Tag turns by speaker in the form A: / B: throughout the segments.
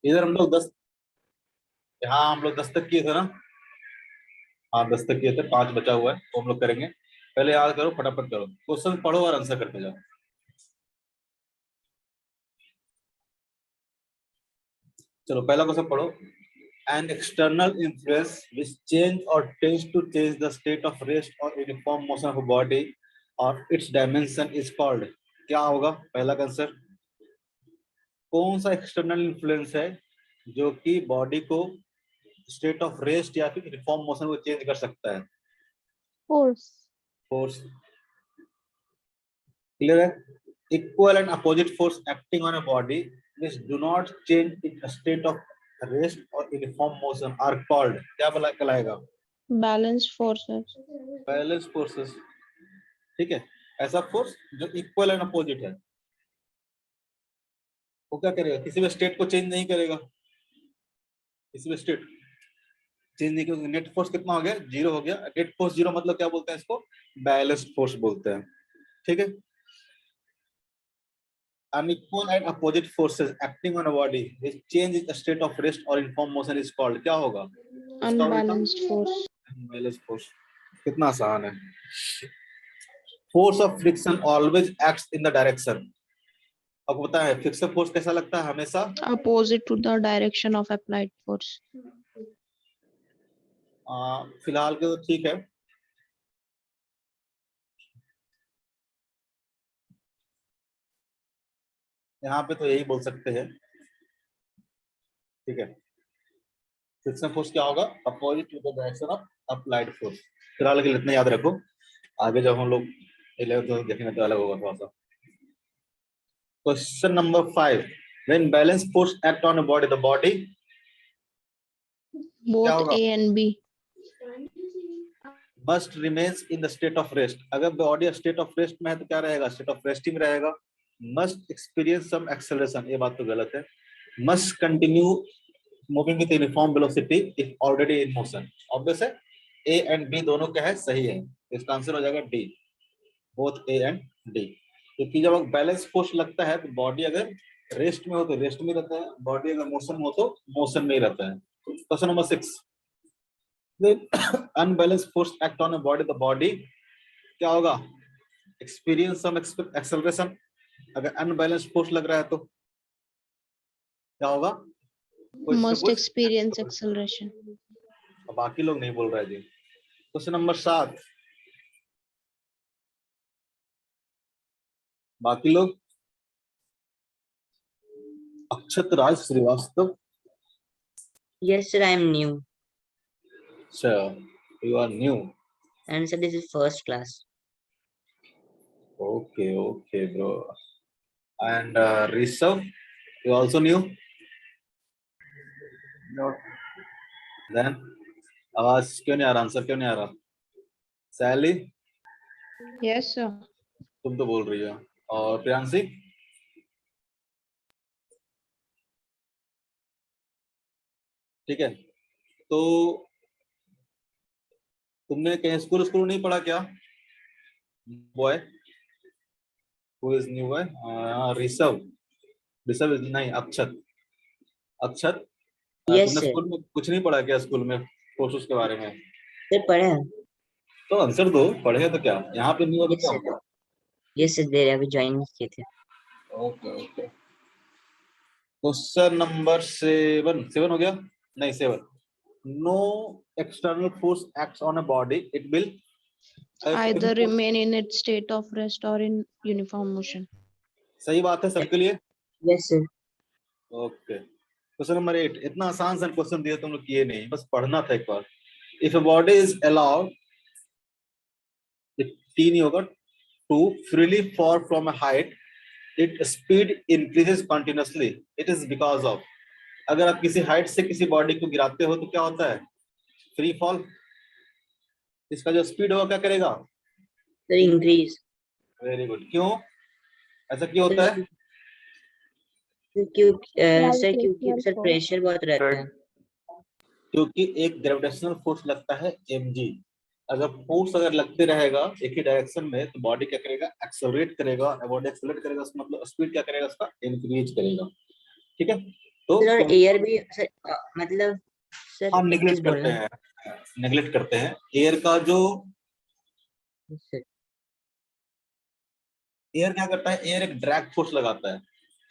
A: इधर हम लोग 10, हाँ हम लोग 10 तक किए थे ना। हाँ 10 तक किए थे, 5 बचा हुआ है वो हम लोग करेंगे। पहले याद करो, फटाफट करो, क्वेश्चन पढ़ो और आंसर करते जाओ। चलो पहला क्वेश्चन पढ़ो। An external influence which change or tends to change the state of rest or uniform motion of body or its dimension is called. क्या होगा पहला का आंसर? कौन सा एक्सटर्नल इन्फ्लुएंस है जो कि बॉडी को स्टेट ऑफ रेस्ट या फिर यूनिफॉर्म मोशन को चेंज कर सकता है?
B: फोर्स।
A: फोर्स। क्लियर है? Equal and opposite force acting on a body which do not change in a state of rest or uniform motion are called, क्या बोला कहलाएगा?
B: Balanced forces.
A: Balance forces. ठीक है, ऐसा फोर्स जो इक्वल एंड अपोजिट है वो क्या करेगा? किसी भी स्टेट को चेंज नहीं करेगा, किसी भी स्टेट चेंज नहीं करेगा। नेट फोर्स कितना हो गया? 0 हो गया। नेट फोर्स 0 मतलब क्या बोलते हैं इसको? बैलेंस फोर्स बोलते हैं। ठीक है। Unequal and opposite forces acting on a body which change its state of rest or uniform motion is called, क्या होगा इसका उल्टा?
B: Unbalanced force.
A: Unbalanced force. कितना आसान है। Force of friction always acts in the direction. आपको पता है फ्रिक्शन फोर्स कैसा लगता है? हमेशा
B: opposite to the direction of applied force.
A: फिलहाल के तो ठीक है। यहाँ पे तो यही बोल सकते हैं। ठीक है, फ्रिक्शन फोर्स क्या होगा? Opposite to the direction of applied force. फिलहाल के लिए इतना याद रखो, आगे जब हम लोग 11 तो देखने तो अलग होगा थोड़ा सा। Question number 5, when balance force act on a body the body क्या
B: बोथ
A: होगा?
B: A and B.
A: Must remains in the state of rest. अगर बॉडी स्टेट ऑफ रेस्ट में है तो क्या रहेगा? स्टेट ऑफ रेस्ट ही में रहेगा। मस्ट एक्सपीरियंस सम एक्सेलरेशन, ये बात तो गलत है। Must continue moving with uniform velocity if already in motion. Obvious है, ए एंड बी दोनों क्या है? सही है। इसका आंसर हो जाएगा D, both A and D. क्योंकि जब बैलेंस फोर्स लगता है तो बॉडी अगर रेस्ट में हो तो रेस्ट में रहता है, बॉडी अगर मोशन में हो तो मोशन में ही रहता है। Question number 6, unbalance force act on a body the body क्या होगा? Experience some acceleration. अगर अनबैलेंस फोर्स लग रहा है तो क्या होगा? कुछ ना
B: मस्ट
A: कुछ।
B: Experience acceleration.
A: बाकी लोग नहीं बोल रहे जी। क्वेश्चन नंबर 7, बाकी लोग। Akshat Raj Srivastava.
C: Yes, sir, I am new.
A: अच्छा, you are new.
C: And sir, this is first class.
A: Okay okay bro. And Rishabh, you also new? Then आवाज क्यों नहीं आ रहा? आंसर क्यों नहीं आ रहा? सैली,
B: यस सर।
A: तुम तो बोल रही हो। और प्रियांशी? ठीक है, तो तुमने कहीं स्कूल स्कूल नहीं पढ़ा क्या? Boy who is new boy? Rishabh. Rishabh नहीं, अक्षत। अक्षत,
C: Yes,
A: तुमने
C: sir.
A: स्कूल में कुछ नहीं पढ़ा क्या? स्कूल में कोर्सेज के बारे में?
C: Sir, पढ़ा?
A: तो आंसर दो, पढ़े तो क्या? यहाँ पे नहीं हो तो
C: Yes,
A: क्या
C: sir.
A: होगा?
C: Yes, sir, they अभी ज्वाइन किए थे।
A: Okay okay. क्वेश्चन नंबर 7, 7 हो गया? नहीं 7। No external force acts on a body, it will
B: Either remain in its state of rest or in uniform motion.
A: सही बात है सबके लिए।
C: Yes, sir.
A: Okay, question number 8, इतना आसान सा क्वेश्चन दिया तुम लोग किए नहीं, बस पढ़ना था एक बार। If a body is allowed, तीन ही होगा, to freely fall from a height, it speed increases continuously, it is because of. अगर आप किसी हाइट से किसी बॉडी को गिराते हो तो क्या होता है? Free fall. इसका जो स्पीड होगा क्या करेगा?
C: Sir, increase.
A: Very good. क्यों ऐसा क्यों होता है?
C: सर क्योंकि सर प्रेशर बहुत रहता है।
A: क्योंकि एक ग्रेविटेशनल फोर्स लगता है mg। अगर फोर्स अगर लगते रहेगा एक ही डायरेक्शन में तो बॉडी क्या करेगा? एक्सेलरेट करेगा। बॉडी एक्सेलरेट करेगा उसका मतलब स्पीड क्या करेगा? उसका इंक्रीज करेगा। ठीक है, तो
C: सर एयर भी सर मतलब सर
A: हम
C: एक चीज
A: नेग्लेक्ट करते
C: बोलना
A: हैं, नेग्लेक्ट करते हैं एयर का जो,
C: सर।
A: एयर क्या करता है, एयर एक ड्रैग फोर्स लगाता है,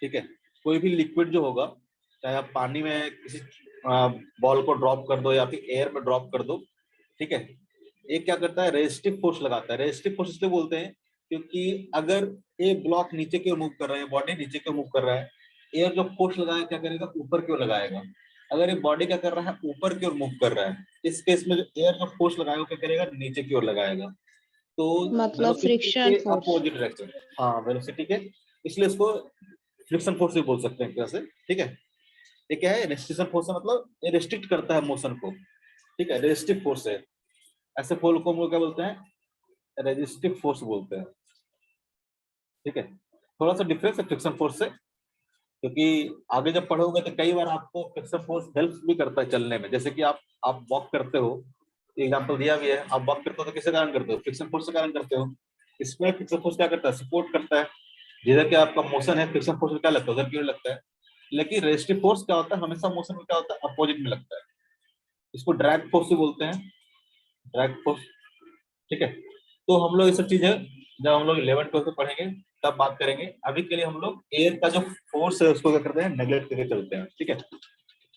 A: ठीक है। कोई भी लिक्विड जो होगा, चाहे आप पानी में किसी बॉल को ड्रॉप कर दो या फिर एयर में ड्रॉप कर दो, ठीक है, ये क्या करता है, रेजिस्टिव फोर्स लगाता है। रेजिस्टिव फोर्स इसलिए बोलते हैं क्योंकि अगर एक ब्लॉक नीचे की ओर मूव कर रहा है, बॉडी नीचे की ओर मूव कर रहा है, एयर जो फोर्स लगाएगा क्या करेगा, ऊपर की ओर लगाएगा। अगर ये बॉडी क्या कर रहा है, ऊपर की ओर मूव कर रहा है, इस केस में एयर जो फोर्स लगाएगा क्या करेगा, नीचे की ओर लगाएगा। तो
B: मतलब
A: वेलोसिटी
B: फ्रिक्शन
A: के
B: फोर्स।
A: अपोजिट डायरेक्शन, हाँ वेलोसिटी के, इसलिए इसको फ्रिक्शन फोर्स भी बोल सकते हैं एक तरह से, ठीक है। ये क्या है, रेस्ट्रिक्शन फोर्स है, मतलब ये रेस्ट्रिक्ट करता है मोशन को, ठीक है, रेजिस्टिव फोर्स है। ऐसे फोर्स को हम लोग क्या बोलते हैं, रेजिस्टिव फोर्स बोलते हैं, ठीक है। थोड़ा सा डिफरेंस है फ्रिक्शन फोर्स से, क्योंकि आगे जब पढ़ोगे तो कई बार आपको फ्रिक्शन फोर्स हेल्प भी करता है चलने में। जैसे कि आप वॉक करते हो, एग्जांपल दिया भी है, आप वॉक करते हो तो किसके कारण करते हो, फ्रिक्शन फोर्स के कारण करते हो। इसमें फ्रिक्शन फोर्स क्या करता है, सपोर्ट करता है। जिधर के आपका मोशन है, फ्रिक्शन फोर्स क्या लगता है, उधर की ओर लगता है। लेकिन रेजिस्टिव फोर्स क्या होता है, हमेशा मोशन में क्या होता है, अपोजिट में लगता है। इसको ड्रैग फोर्स भी बोलते हैं, ड्रैग फोर्स, ठीक है। तो हम लोग ये सब चीजें जब हम लोग 11 12 में पढ़ेंगे तब बात करेंगे। अभी के लिए हम लोग एयर का जो फोर्स है उसको क्या करते हैं, नेग्लेक्ट करके चलते हैं, ठीक है।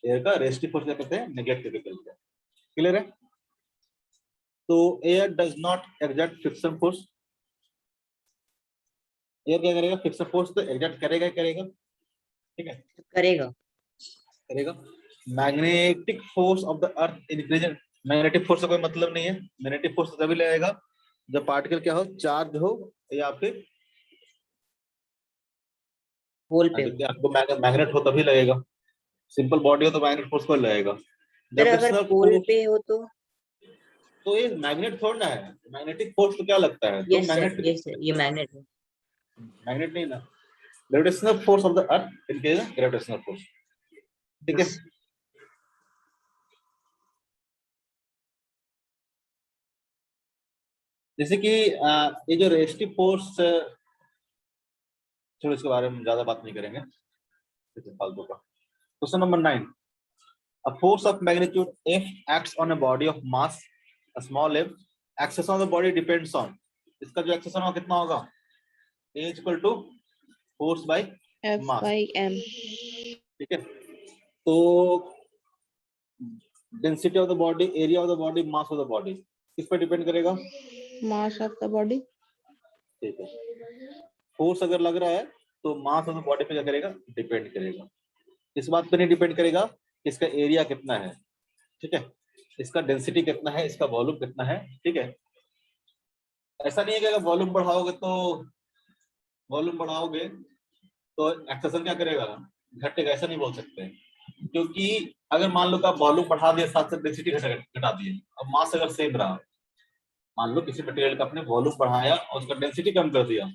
A: एयर का रेस्टिव फोर्स क्या करते हैं, नेग्लेक्ट करके चलते हैं। क्लियर है। तो air does not exert friction force. Air क्या करेगा, फ्रिक्शन फोर्स तो एग्जर्ट करेगा ही करेगा, ठीक है,
C: करेगा।
A: करेगा। Magnetic force of the earth increase. Magnetic force का कोई मतलब नहीं है। मैग्नेटिक फोर्स तभी लगेगा जब पार्टिकल क्या हो, चार्ज हो या फिर
C: पोल पे
A: अगर
C: हो।
A: क्या आपको मैग्नेट हो तभी लगेगा। सिंपल बॉडी हो तो मैग्नेट फोर्स पर लगेगा।
C: सर
A: जब
C: अगर
A: फ्रिक्शनल
C: पोल
A: फोर्स,
C: पे हो
A: तो ये मैग्नेट थोड़ा ना है, मैग्नेटिक फोर्स तो क्या लगता है, तो
C: yes sir,
A: magnet,
C: yes sir, ये मैग्नेट है।
A: मैग्नेट नहीं ना। Gravitational force of the earth इनके ग्रेविटेशनल फोर्स, ठीक है।
C: यस।
A: जैसे कि ये जो रेस्टिव फोर्स, चलो इसके बारे में ज्यादा बात नहीं करेंगे, फालतू का। Question number 9, a force of magnitude F acts on a body of mass, a small f, acceleration of the body depends on, इसका जो acceleration होगा कितना होगा, A is equal to force by
B: F
A: mass,
B: by m.
A: ठीक है। तो density of the body, area of the body, mass of the body किस पर डिपेंड करेगा,
B: Mass of the body.
A: ठीक है। फोर्स अगर लग रहा है तो मास ऑफ द बॉडी पे क्या करेगा, डिपेंड करेगा। इस बात पे नहीं डिपेंड करेगा कि इसका एरिया कितना है, ठीक है, इसका डेंसिटी कितना है, इसका वॉल्यूम कितना है, ठीक है। ऐसा नहीं है कि अगर वॉल्यूम बढ़ाओगे तो एक्सेशन क्या करेगा, घटेगा, ऐसा नहीं बोल सकते। क्योंकि अगर मान लो कि आप वॉल्यूम बढ़ा दिए, साथ साथ डेंसिटी घटा दिए, अब मास अगर सेम रहा, मान लो किसी मटेरियल का आपने वॉल्यूम बढ़ाया और उसका डेंसिटी कम कर दिया,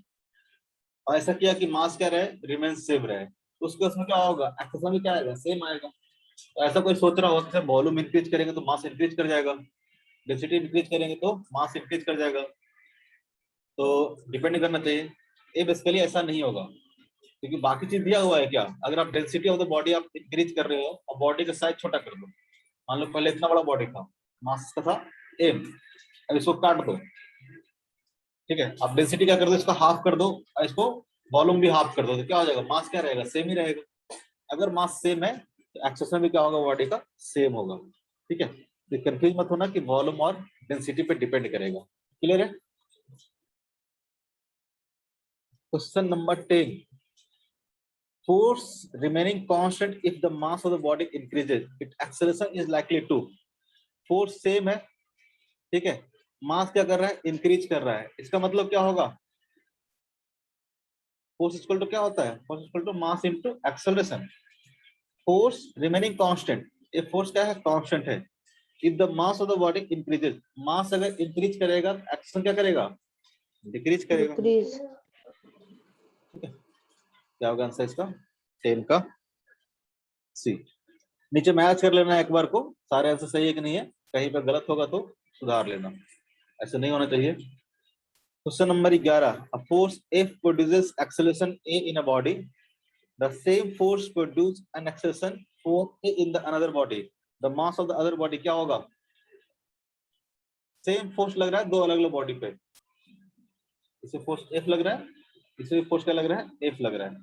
A: और ऐसा किया कि मास क्या रहे, रिमेन सेम रहे, तो उसके उसमें क्या होगा, एक्सेशन भी क्या आएगा, सेम आएगा। तो ऐसा कोई सोच रहा होगा कि वॉल्यूम इंक्रीज करेंगे तो मास इंक्रीज कर जाएगा, डेंसिटी इंक्रीज करेंगे तो मास इंक्रीज कर जाएगा, तो डिपेंड करना चाहिए। ये बेसिकली ऐसा नहीं होगा, क्योंकि बाकी चीज दिया हुआ है क्या, अगर आप डेंसिटी ऑफ द बॉडी आप इंक्रीज कर रहे हो और बॉडी का साइज छोटा कर दो, मान लो पहले इतना बड़ा बॉडी था, मास का था एम, अब इसको काट दो, ठीक है, अब डेंसिटी क्या कर दो, इसका हाफ कर दो और इसको वॉल्यूम भी हाफ कर दो, तो क्या हो जाएगा, मास क्या रहेगा, सेम ही रहेगा। अगर मास सेम है तो एक्सेशन भी क्या होगा, बॉडी का सेम होगा, ठीक है। तो कंफ्यूज मत होना कि वॉल्यूम और डेंसिटी पे डिपेंड करेगा। क्लियर है। Question number 10, force remaining constant if the mass of the body increases, its acceleration is likely to, force same है, ठीक है, मास क्या कर रहा है, इंक्रीज कर रहा है, इसका मतलब क्या होगा, फोर्स इक्वल टू क्या होता है, force equal to mass into acceleration. Force remaining constant, ये फोर्स क्या है, कांस्टेंट है। If the mass of the body increases, mass अगर इंक्रीज करेगा, एक्शन क्या करेगा, डिक्रीज करेगा,
B: Decrease.
A: क्या होगा आंसर इसका, 10 का सी। नीचे मैच कर लेना एक बार को, सारे आंसर सही है कि नहीं है, कहीं पर गलत होगा तो सुधार लेना, ऐसा नहीं होना चाहिए। Question number 11, a force F produces acceleration A in a body The same force produce an acceleration force in the another body. The mass of the other body क्या होगा? सेम फोर्स लग रहा है दो अलग अलग बॉडी पे, इसे फोर्स F लग रहा है, इसे फोर्स क्या लग रहा है? F लग रहा है।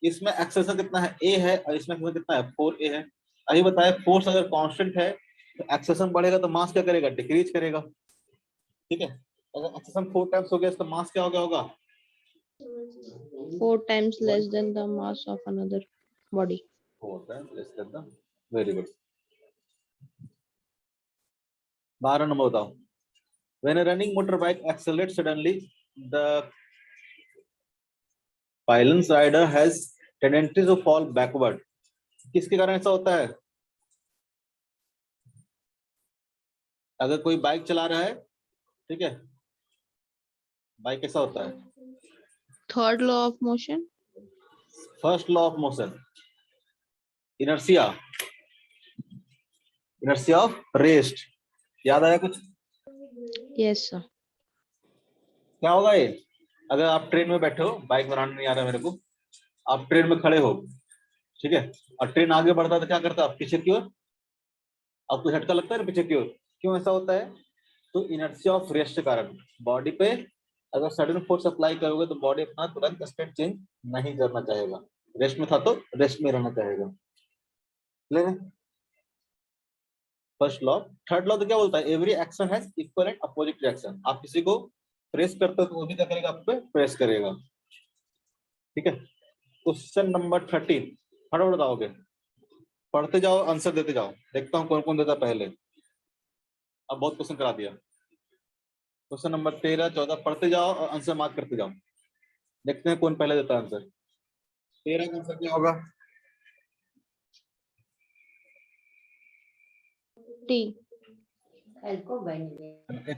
A: इसमें एक्सेलरेशन कितना है? A है, और इसमें कितना है? 4A है। अभी बताया फोर्स अगर कांस्टेंट है तो एक्सेलरेशन बढ़ेगा तो मास क्या करेगा? डिक्रीज करेगा। ठीक है, अगर एक्सेलरेशन 4 टाइम्स हो गया तो मास क्या हो गया होगा?
B: 4 times less than the mass of another body.
A: 4 times less than the, very good. 12 number बताओ। When a running motorbike accelerates suddenly, the balanced rider has tendency to fall backward. किसके कारण ऐसा होता है? अगर कोई बाइक चला रहा है, ठीक है, बाइक कैसा होता है?
B: Third law of motion.
A: First law of motion, inertia, inertia of rest. याद आया कुछ?
B: Yes, sir.
A: क्या होगा ये? अगर आप ट्रेन में बैठे हो, बाइक बनाना नहीं आ रहा मेरे को, आप ट्रेन में खड़े हो, ठीक है, और ट्रेन आगे बढ़ता है तो क्या करता है? आप पीछे की ओर, आपको झटका लगता है ना पीछे की ओर। क्यों ऐसा होता है? तो इनर्शिया ऑफ रेस्ट के कारण बॉडी पे अगर सडन फोर्स अप्लाई करोगे तो बॉडी अपना तुरंत स्टेट चेंज नहीं करना चाहेगा। रेस्ट में था तो रेस्ट में रहना चाहेगा। First law. थर्ड लॉ तो क्या बोलता है? Every action has equal and opposite reaction. आप किसी को प्रेस करते हो तो वो भी क्या करेगा? आप पे प्रेस करेगा। ठीक है, क्वेश्चन नंबर 13 फटाफट बताओगे, पढ़ते जाओ आंसर देते जाओ, देखता हूँ कौन कौन देता पहले। अब बहुत क्वेश्चन करा दिया। क्वेश्चन नंबर 13 14 पढ़ते जाओ और आंसर मार्क करते जाओ, देखते हैं कौन पहले देता है आंसर। 13 का आंसर क्या होगा?
B: T.
A: एक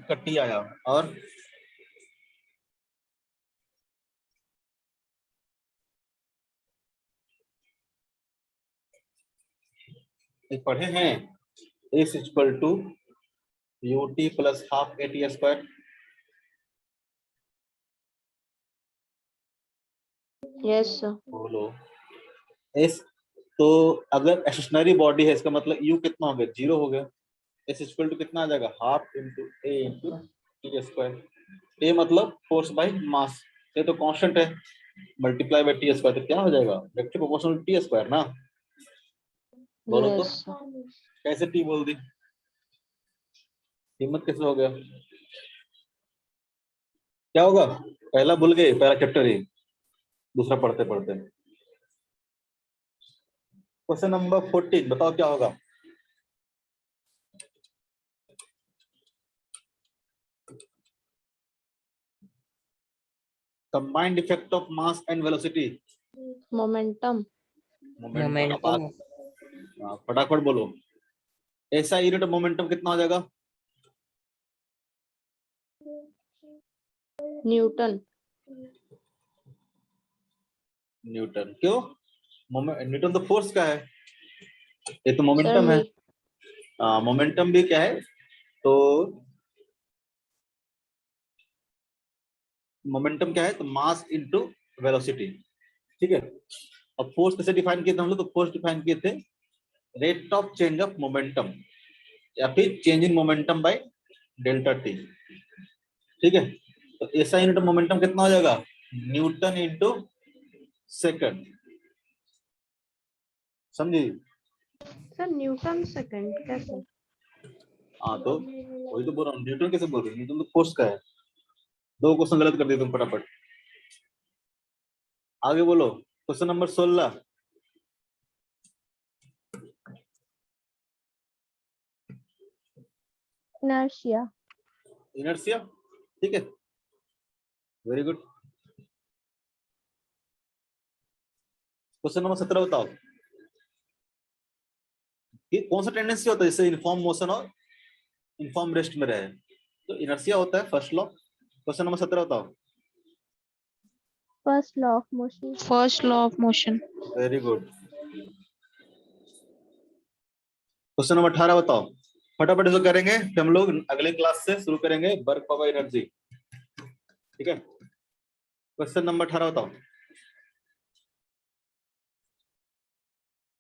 A: का टी आया, और एक पढ़े हैं S equal to U T plus half A T square.
B: Yes, sir.
A: बोलो एस, तो अगर स्टेशनरी बॉडी है इसका मतलब यू कितना हो गया? 0 हो गया। एस इक्वल टू कितना आ जाएगा? हाफ इंटू ए इंटू टी स्क्वायर। ए मतलब फोर्स बाई मास, ये तो कांस्टेंट है, मल्टीप्लाई बाई टी स्क्वायर, तो क्या हो जाएगा? वेक्टर प्रोपोर्शनल टी स्क्वायर ना। बोलो तो
B: Yes, sir.
A: कैसे टी बोल दी? हिम्मत कैसे हो गया? क्या होगा? पहला भूल गए, पहला चैप्टर ही, दूसरा पढ़ते पढ़ते। क्वेश्चन नंबर 14 बताओ क्या होगा? Combined effect of mass and velocity.
B: Momentum.
C: Momentum.
A: फटाफट बोलो। ऐसा यूनिट ऑफ मोमेंटम कितना हो जाएगा?
B: Newton.
A: न्यूटन। क्यों? न्यूटन तो फोर्स का है, ये तो
B: Sir,
A: मोमेंटम है।
B: me.
A: मोमेंटम भी क्या है? तो मोमेंटम क्या है? तो मास इनटू वेलोसिटी। ठीक है, अब फोर्स कैसे डिफाइन किए थे हम लोग? तो फोर्स डिफाइन किए थे rate of change of momentum, या फिर change in momentum by delta T. ठीक है, तो ऐसा यूनिट ऑफ मोमेंटम कितना हो जाएगा? Newton into second. समझी?
B: Sir, Newton second. कैसे?
A: हाँ, तो वही तो बोल रहा हूँ, न्यूटन कैसे बोल रहे हो? न्यूटन तो फोर्स का है। दो क्वेश्चन गलत कर दिए तुम फटाफट। आगे बोलो, क्वेश्चन नंबर 16।
B: Inertia.
A: इनर्शिया। ठीक है, वेरी गुड। क्वेश्चन नंबर 17 बताओ कि कौन सा टेंडेंसी होता है जिससे यूनिफॉर्म मोशन और यूनिफॉर्म रेस्ट में रहे? तो इनर्शिया होता है फर्स्ट लॉ। क्वेश्चन नंबर 17 बताओ।
B: First law of motion. First law of motion.
A: Very good. Question number 18 बताओ। फटाफट इसको करेंगे, फिर हम लोग अगले क्लास से शुरू करेंगे वर्क पावर एनर्जी। ठीक है, क्वेश्चन नंबर 18 बताओ।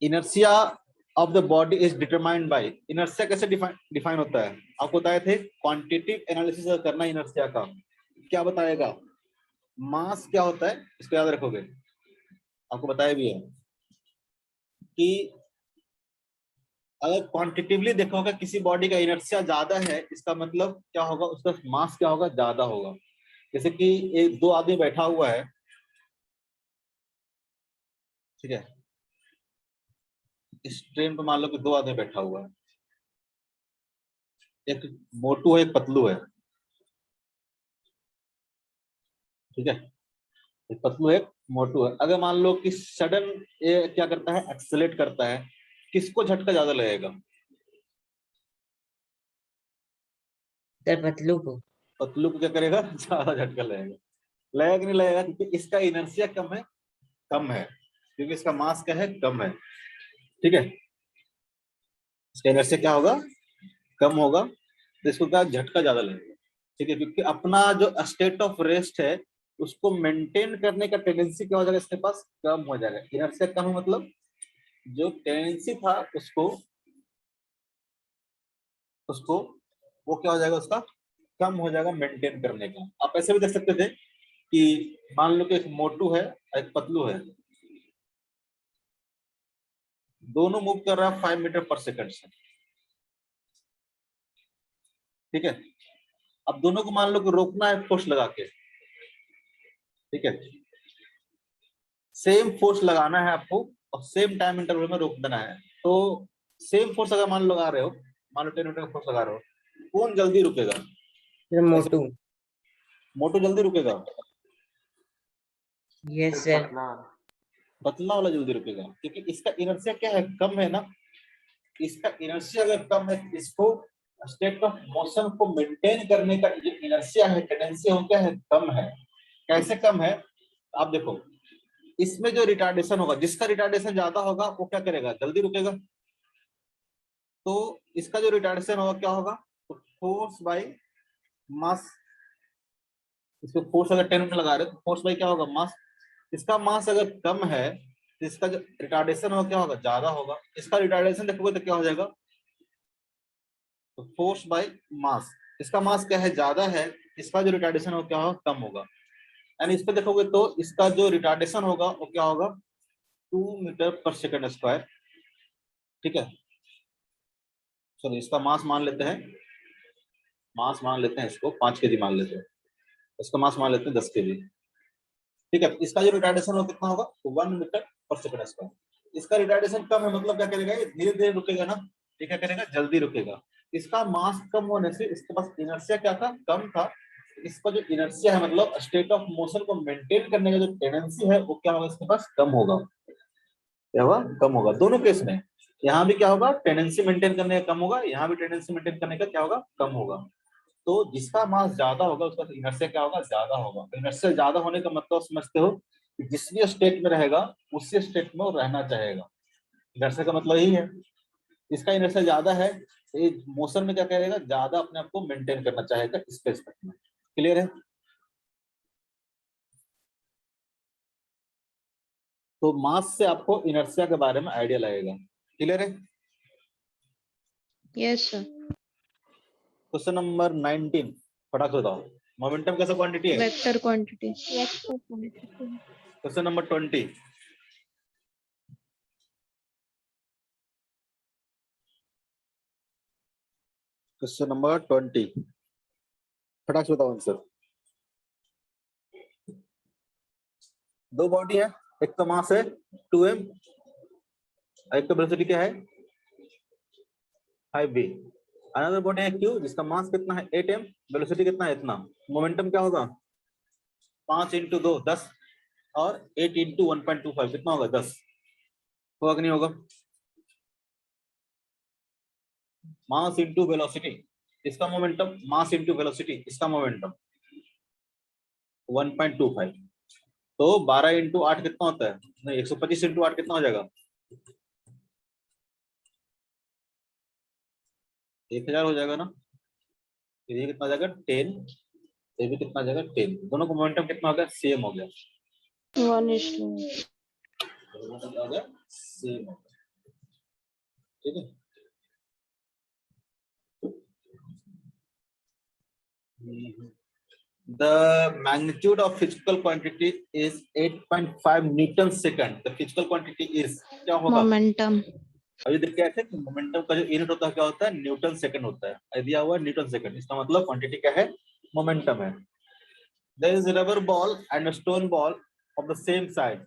A: Inertia of the body is determined by, inertia कैसे डिफाइन होता है? आपको बताए थे क्वांटिटेटिव एनालिसिस करना इनर्शिया का, क्या बताएगा? मास क्या होता है इसको याद रखोगे, आपको बताया भी है कि अगर क्वांटिटिवली देखोगे किसी बॉडी का इनर्शिया ज्यादा है, इसका मतलब क्या होगा? उसका मास क्या होगा? ज्यादा होगा। जैसे कि एक दो आदमी बैठा हुआ है, ठीक है, इस ट्रेन पे मान लो कि दो आदमी बैठा हुआ है, एक मोटू है एक पतलू है, ठीक है, एक पतलू है एक मोटू है। अगर मान लो कि सडन ये क्या करता है? एक्सेलेरेट करता है, किसको झटका ज्यादा लगेगा?
C: सर पतलू को।
A: पतलू को क्या करेगा? ज्यादा झटका लगेगा। लगेगा कि नहीं लगेगा? क्योंकि इसका इनर्शिया कम है, कम है, क्योंकि इसका मास क्या है? कम है, ठीक है, इसका इनर्शिया क्या होगा? कम होगा, तो इसको क्या झटका ज्यादा लगेगा, ठीक है, क्योंकि अपना जो स्टेट ऑफ रेस्ट है उसको मेंटेन करने का टेंडेंसी क्या हो जाएगा? इसके पास कम हो जाएगा। इनर्शिया कम है मतलब जो टेंडेंसी था उसको उसको वो क्या हो जाएगा? उसका कम हो जाएगा मेंटेन करने का। आप ऐसे भी देख सकते थे कि मान लो कि एक मोटू है एक पतलू है, दोनों मूव कर रहा है 5 मीटर पर सेकंड से, ठीक है। अब दोनों को मान लो कि रोकना है फोर्स लगा के, ठीक है, सेम फोर्स लगाना है आपको और सेम टाइम इंटरवल में रोक देना है। तो सेम फोर्स अगर मान लो लगा रहे हो, मान लो 10 मीटर का फोर्स लगा रहे हो, कौन जल्दी रुकेगा?
C: सर मोटू।
A: मोटू जल्दी रुकेगा,
C: यस सर।
A: पतला वाला जल्दी रुकेगा, क्योंकि इसका इनर्शिया क्या है? कम है ना। इसका इनर्शिया अगर कम है, इसको स्टेट ऑफ मोशन को मेंटेन करने का जो इनर्शिया है, टेंडेंसी हो क्या है? कम है। कैसे कम है? आप देखो, इसमें जो रिटार्डेशन होगा, जिसका रिटार्डेशन ज्यादा होगा वो क्या करेगा? जल्दी रुकेगा। तो इसका जो रिटार्डेशन होगा क्या होगा? तो फोर्स बाय मास, इसको फोर्स अगर 10 मीटर लगा रहे हो तो फोर्स बाय क्या होगा? मास। इसका मास अगर कम है तो इसका जो रिटार्डेशन होगा क्या होगा? ज्यादा होगा। इसका रिटार्डेशन देखोगे तो क्या हो जाएगा? तो फोर्स बाय मास, इसका मास क्या है? ज्यादा है, इसका जो रिटार्डेशन होगा क्या होगा? कम होगा। यानी इस पे देखोगे तो इसका जो रिटार्डेशन होगा वो क्या होगा? 2 मीटर पर सेकंड स्क्वायर, ठीक है। चलो इसका मास मान लेते हैं, मास मान लेते हैं, इसको 5 केजी मान लेते हैं, इसका मास मान लेते हैं 10 केजी, ठीक है। इसका जो रिटार्डेशन होगा कितना होगा? तो 1 मीटर पर सेकंड स्क्वायर। इसका रिटार्डेशन कम है मतलब क्या करेगा? ये धीरे धीरे रुकेगा ना, ये क्या करेगा? जल्दी रुकेगा। इसका मास कम होने से इसके पास इनर्शिया क्या था? कम था। इसका जो इनर्शिया है मतलब स्टेट ऑफ मोशन को मेंटेन करने का जो टेंडेंसी है वो क्या होगा? इसके पास कम होगा। क्या होगा? कम होगा। दोनों केस में, यहाँ भी क्या होगा? टेंडेंसी मेंटेन करने का कम होगा, यहाँ भी टेंडेंसी मेंटेन करने का क्या होगा? कम होगा। तो जिसका मास ज्यादा होगा उसका इनर्शिया क्या होगा? ज्यादा होगा। इनर्शिया ज्यादा होने का मतलब समझते हो कि जिस भी स्टेट में रहेगा उसी स्टेट में वो रहना चाहेगा। इनर्शिया का मतलब यही है। इसका इनर्शिया ज्यादा है तो ये मोशन में क्या करेगा? ज्यादा अपने आप को मेंटेन करना चाहेगा स्पेस में। क्लियर है? तो मास से आपको इनर्शिया के बारे में आइडिया लगेगा। क्लियर है?
B: Yes, sir.
A: क्वेश्चन नंबर 19 फटाक से बताओ, मोमेंटम कैसा क्वांटिटी है?
B: Vector quantity.
A: Question number 20, question number 20 फटाक से बताओ आंसर। दो बॉडी है, एक का मास है 2m, एक का वेलोसिटी क्या है? 5v। अनदर बॉडी है q जिसका मास कितना है? 8m, वेलोसिटी कितना है? इतना। मोमेंटम क्या होगा? 5 × 2 10 और 8 × 1.25 कितना होगा? 10 होगा कि नहीं होगा? मास इंटू वेलोसिटी, इसका मोमेंटम, मास इंटू वेलोसिटी, इसका मोमेंटम 1.25। तो 12 × 8 कितना होता है? नहीं, 125 × 8 कितना हो जाएगा? 1000 हो जाएगा ना। तो ये कितना हो जाएगा? 10। ये भी कितना हो जाएगा? 10। दोनों का मोमेंटम कितना हो गया? सेम हो गया।
B: 1:1.
A: दोनों का क्या हो गया? सेम हो गया। ठीक है। The magnitude of physical quantity is 8.5 Newton second. The physical quantity is क्या होगा?
B: Momentum.
A: अभी देखिए ऐसे कि मोमेंटम का जो यूनिट होता है क्या होता है? न्यूटन सेकंड होता है। ये दिया हुआ है न्यूटन सेकंड, इसका मतलब क्वांटिटी क्या है? मोमेंटम है। There is a rubber ball and a stone ball of the same size.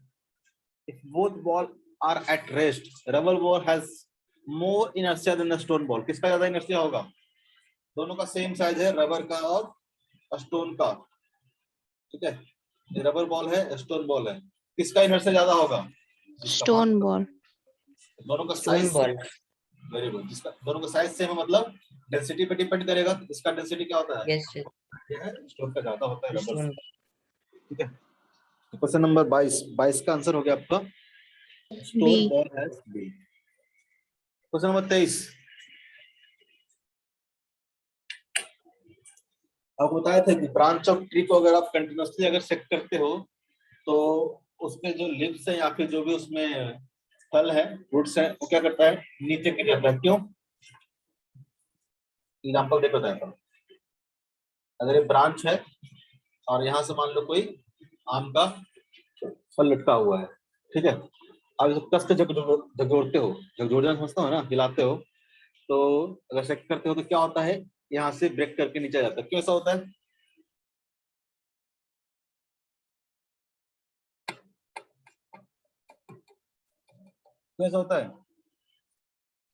A: If both balls are at rest, rubber ball has more inertia than the stone ball. किसका ज्यादा inertia होगा? दोनों का same size है, rubber का और stone का। ठीक है, ये रबर बॉल है, स्टोन बॉल है, किसका इनर्शिया ज्यादा होगा?
B: Stone ball.
A: दोनों का
C: stone
A: size
C: ball.
A: Very good, जिसका दोनों का साइज सेम है मतलब डेंसिटी पे डिपेंड करेगा। इसका डेंसिटी क्या होता है?
C: Yes sir.
A: ये है स्टोन का ज्यादा होता है रबर
C: स्टोन।
A: से। ठीक है, क्वेश्चन नंबर 22 का आंसर हो गया आपका stone
B: B.
A: Ball has B. Question number 23, आपको बताया था कि ब्रांच ऑफ ट्री को अगर आप कंटिन्यूअसली अगर सेक करते हो तो उसमें जो लिव्स है या फिर जो भी उसमें फल है, रूट्स है, वो क्या करता है? नीचे गिर जाता है। क्यों? एग्जांपल देखो था, अगर ये ब्रांच है और यहाँ से मान लो कोई आम का फल लटका हुआ है, ठीक है, आप इसको कस के झकझोरते हो, झकझोरना समझता हो ना, हिलाते हो, तो अगर सेक करते हो तो क्या होता है? यहाँ से ब्रेक करके नीचे आ जाता है। क्यों ऐसा होता है? क्यों ऐसा होता है?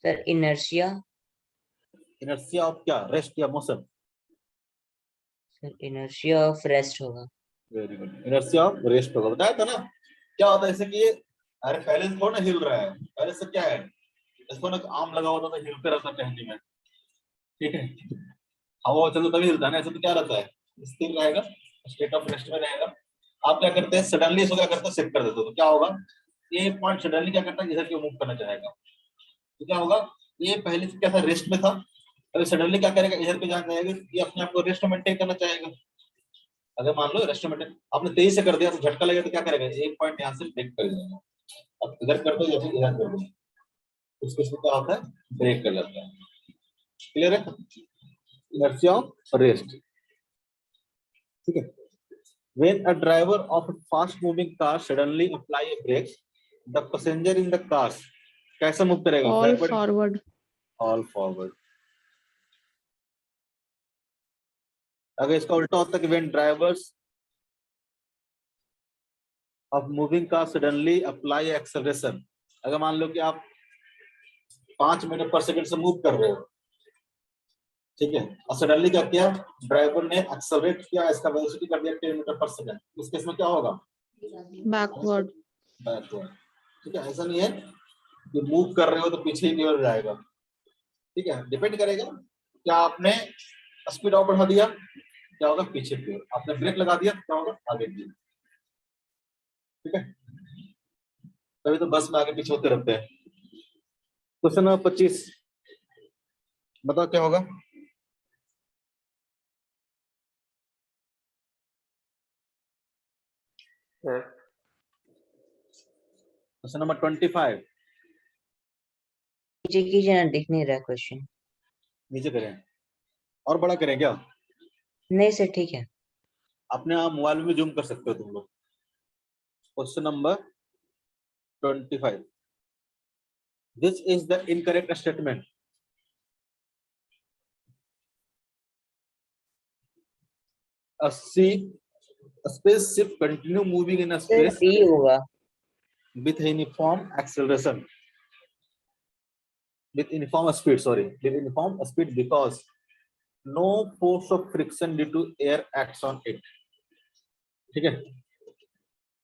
C: Sir inertia.
A: इनर्शिया ऑफ क्या? रेस्ट या motion?
C: Sir inertia of rest होगा।
A: Very good, inertia of rest होगा। बताया था ना क्या होता है? जैसे कि अरे पहले से थोड़ा ना हिल रहा है, पहले से क्या है, इसको ना आम लगा होता तो हिलते रहता टहनी में, ठीक है, हवा चलो तभी हिलता है ना, ऐसे तो क्या रहता है? स्थिर रहेगा, स्टेट ऑफ रेस्ट में रहेगा। आप क्या करते हैं? सडनली इसको क्या करते हैं? सेट कर देते हो, तो क्या होगा? ये पॉइंट सडनली क्या करता है? इधर की मूव करना चाहेगा, तो क्या होगा? ये पहले से क्या था? रेस्ट में था, अभी सडनली क्या करेगा? इधर पे जाना चाहेगा, ये अपने आप को रेस्ट में मेंटेन करना चाहेगा। अगर मान लो रेस्ट में आपने तेजी से कर दिया तो झटका लगेगा तो क्या करेगा? एक पॉइंट यहाँ से ब्रेक कर देगा। अब इधर कर दो या फिर इधर कर दो, उसके इसमें क्या होता है? ब्रेक कर जाता है। क्लियर है? Inertia of rest. ठीक है, when a driver of a fast moving car suddenly apply a brakes, the passenger in the car कैसे मूव करेगा?
B: All
A: Backward,
B: forward.
A: all forward। अगर इसका उल्टा होता है कि when drivers of moving car suddenly apply acceleration, अगर मान लो कि आप 5 मीटर पर सेकंड से मूव कर रहे हो, ठीक है, और सडनली क्या किया? ड्राइवर ने एक्सेलरेट किया, इसका वेलोसिटी कर दिया 10 मीटर पर सेकंड, उस केस में क्या होगा?
B: Backward.
A: बैकवर्ड। ठीक है, ऐसा नहीं है कि मूव कर रहे हो तो पीछे ही की ओर जाएगा। ठीक है, डिपेंड करेगा, क्या आपने स्पीड और बढ़ा दिया क्या होगा? पीछे की ओर। आपने ब्रेक लगा दिया क्या होगा? आगे की ओर। ठीक है, तभी तो बस में आगे पीछे होते रहते हैं। क्वेश्चन नंबर 25 बताओ क्या होगा? क्वेश्चन नंबर 25
C: नीचे कीजिए ना, दिख नहीं रहा क्वेश्चन।
A: नीचे करें और बड़ा करें क्या?
C: नहीं सर ठीक है।
A: अपने आप मोबाइल में जूम कर सकते हो तुम लोग। Question number 25, this is the incorrect statement. A spaceship continue moving in a
C: sir
A: space
C: B होगा।
A: with uniform acceleration, with uniform speed, sorry, with uniform speed because no force of friction due to air acts on it। ठीक है,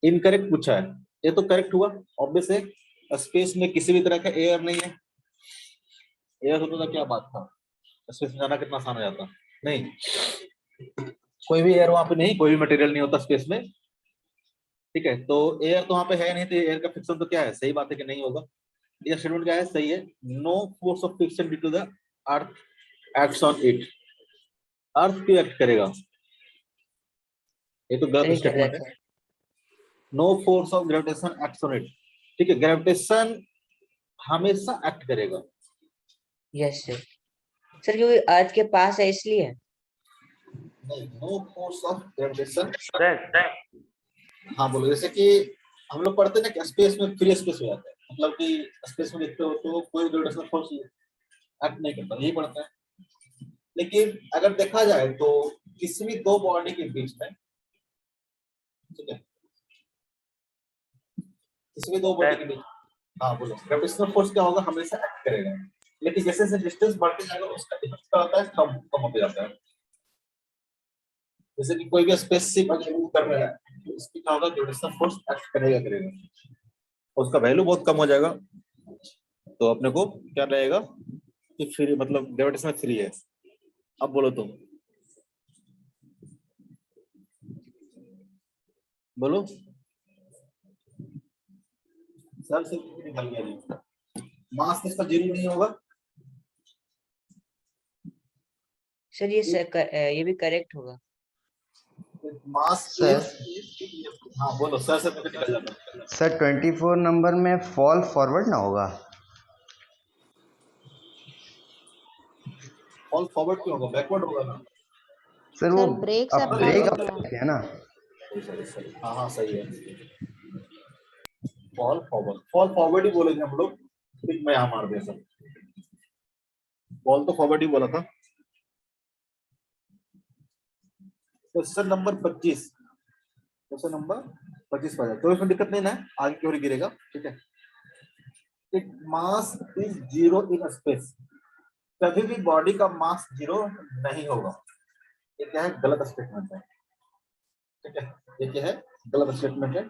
A: incorrect पूछा है, ये तो correct हुआ obvious है, space में किसी भी तरह का एयर नहीं है। एयर होता तो क्या बात था, स्पेस में जाना कितना आसान हो जाता। नहीं, कोई भी एयर वहां पे नहीं, कोई भी मटेरियल नहीं होता स्पेस में। ठीक है, तो एयर तो वहां पे है नहीं, तो एयर का फ्रिक्शन तो क्या है? सही बात है कि नहीं होगा। ये स्टेटमेंट क्या है? सही है। No force of friction due to the earth acts on it. Earth क्यों एक्ट करेगा? ये तो गलत स्टेटमेंट है। No force of gravitation acts on it. ठीक है, ग्रेविटेशन हमेशा एक्ट करेगा,
C: यस सर। सर क्योंकि अर्थ के पास है इसलिए।
A: नहीं, no force of gravitation.
D: Sir
A: हाँ बोलो, जैसे कि हम लोग पढ़ते हैं ना कि स्पेस में फ्री स्पेस हो जाता है, मतलब कि स्पेस में देखते हो तो कोई ग्रेविटेशनल फोर्स एक्ट नहीं करता, यही पढ़ते हैं। लेकिन अगर देखा जाए तो किसी भी दो बॉडी के बीच में, ठीक है, किसी भी दो बॉडी के बीच, हाँ बोलो, ग्रेविटेशनल फोर्स क्या होगा, हमेशा एक्ट करेगा। लेकिन जैसे जैसे डिस्टेंस बढ़ते जाएगा उसका इफेक्ट क्या होता है, कम कम होते जाता है। जैसे कि कोई भी स्पेसशिप अगर मूव कर रहा है तो इसकी क्या होगा, ग्रेविटेशनल फोर्स एक्ट करेगा करेगा, उसका वैल्यू बहुत कम हो जाएगा। तो अपने को क्या रहेगा कि फ्री, मतलब ग्रेविटेशन फ्री है। अब बोलो तुम, बोलो सर से निकल गया जी। मास इसका जीरो नहीं होगा।
C: सर ये भी करेक्ट होगा।
A: मास
E: सर।
A: हाँ बोलो सर से निकल जाता है।
E: सर 24 नंबर में फॉल फॉरवर्ड ना होगा।
A: फॉल फॉरवर्ड क्यों होगा, बैकवर्ड होगा ना।
E: सर वो
B: Sir, breaks
E: अब
B: apart
E: ब्रेक
B: होगा।
E: है ना।
A: हाँ हाँ सही है, फॉल फॉरवर्ड ही बोलेंगे हम लोग। ठीक, मैं यहाँ मार दिया सर, फॉल तो फॉरवर्ड ही बोला था। क्वेश्चन नंबर 25, क्वेश्चन नंबर 25 पर तो इसमें दिक्कत नहीं ना है, आगे की ओर गिरेगा, ठीक है। It mass is zero in space, कभी भी बॉडी का मास जीरो नहीं होगा। ये क्या है, गलत स्टेटमेंट है, ठीक है। ये क्या है, गलत स्टेटमेंट है।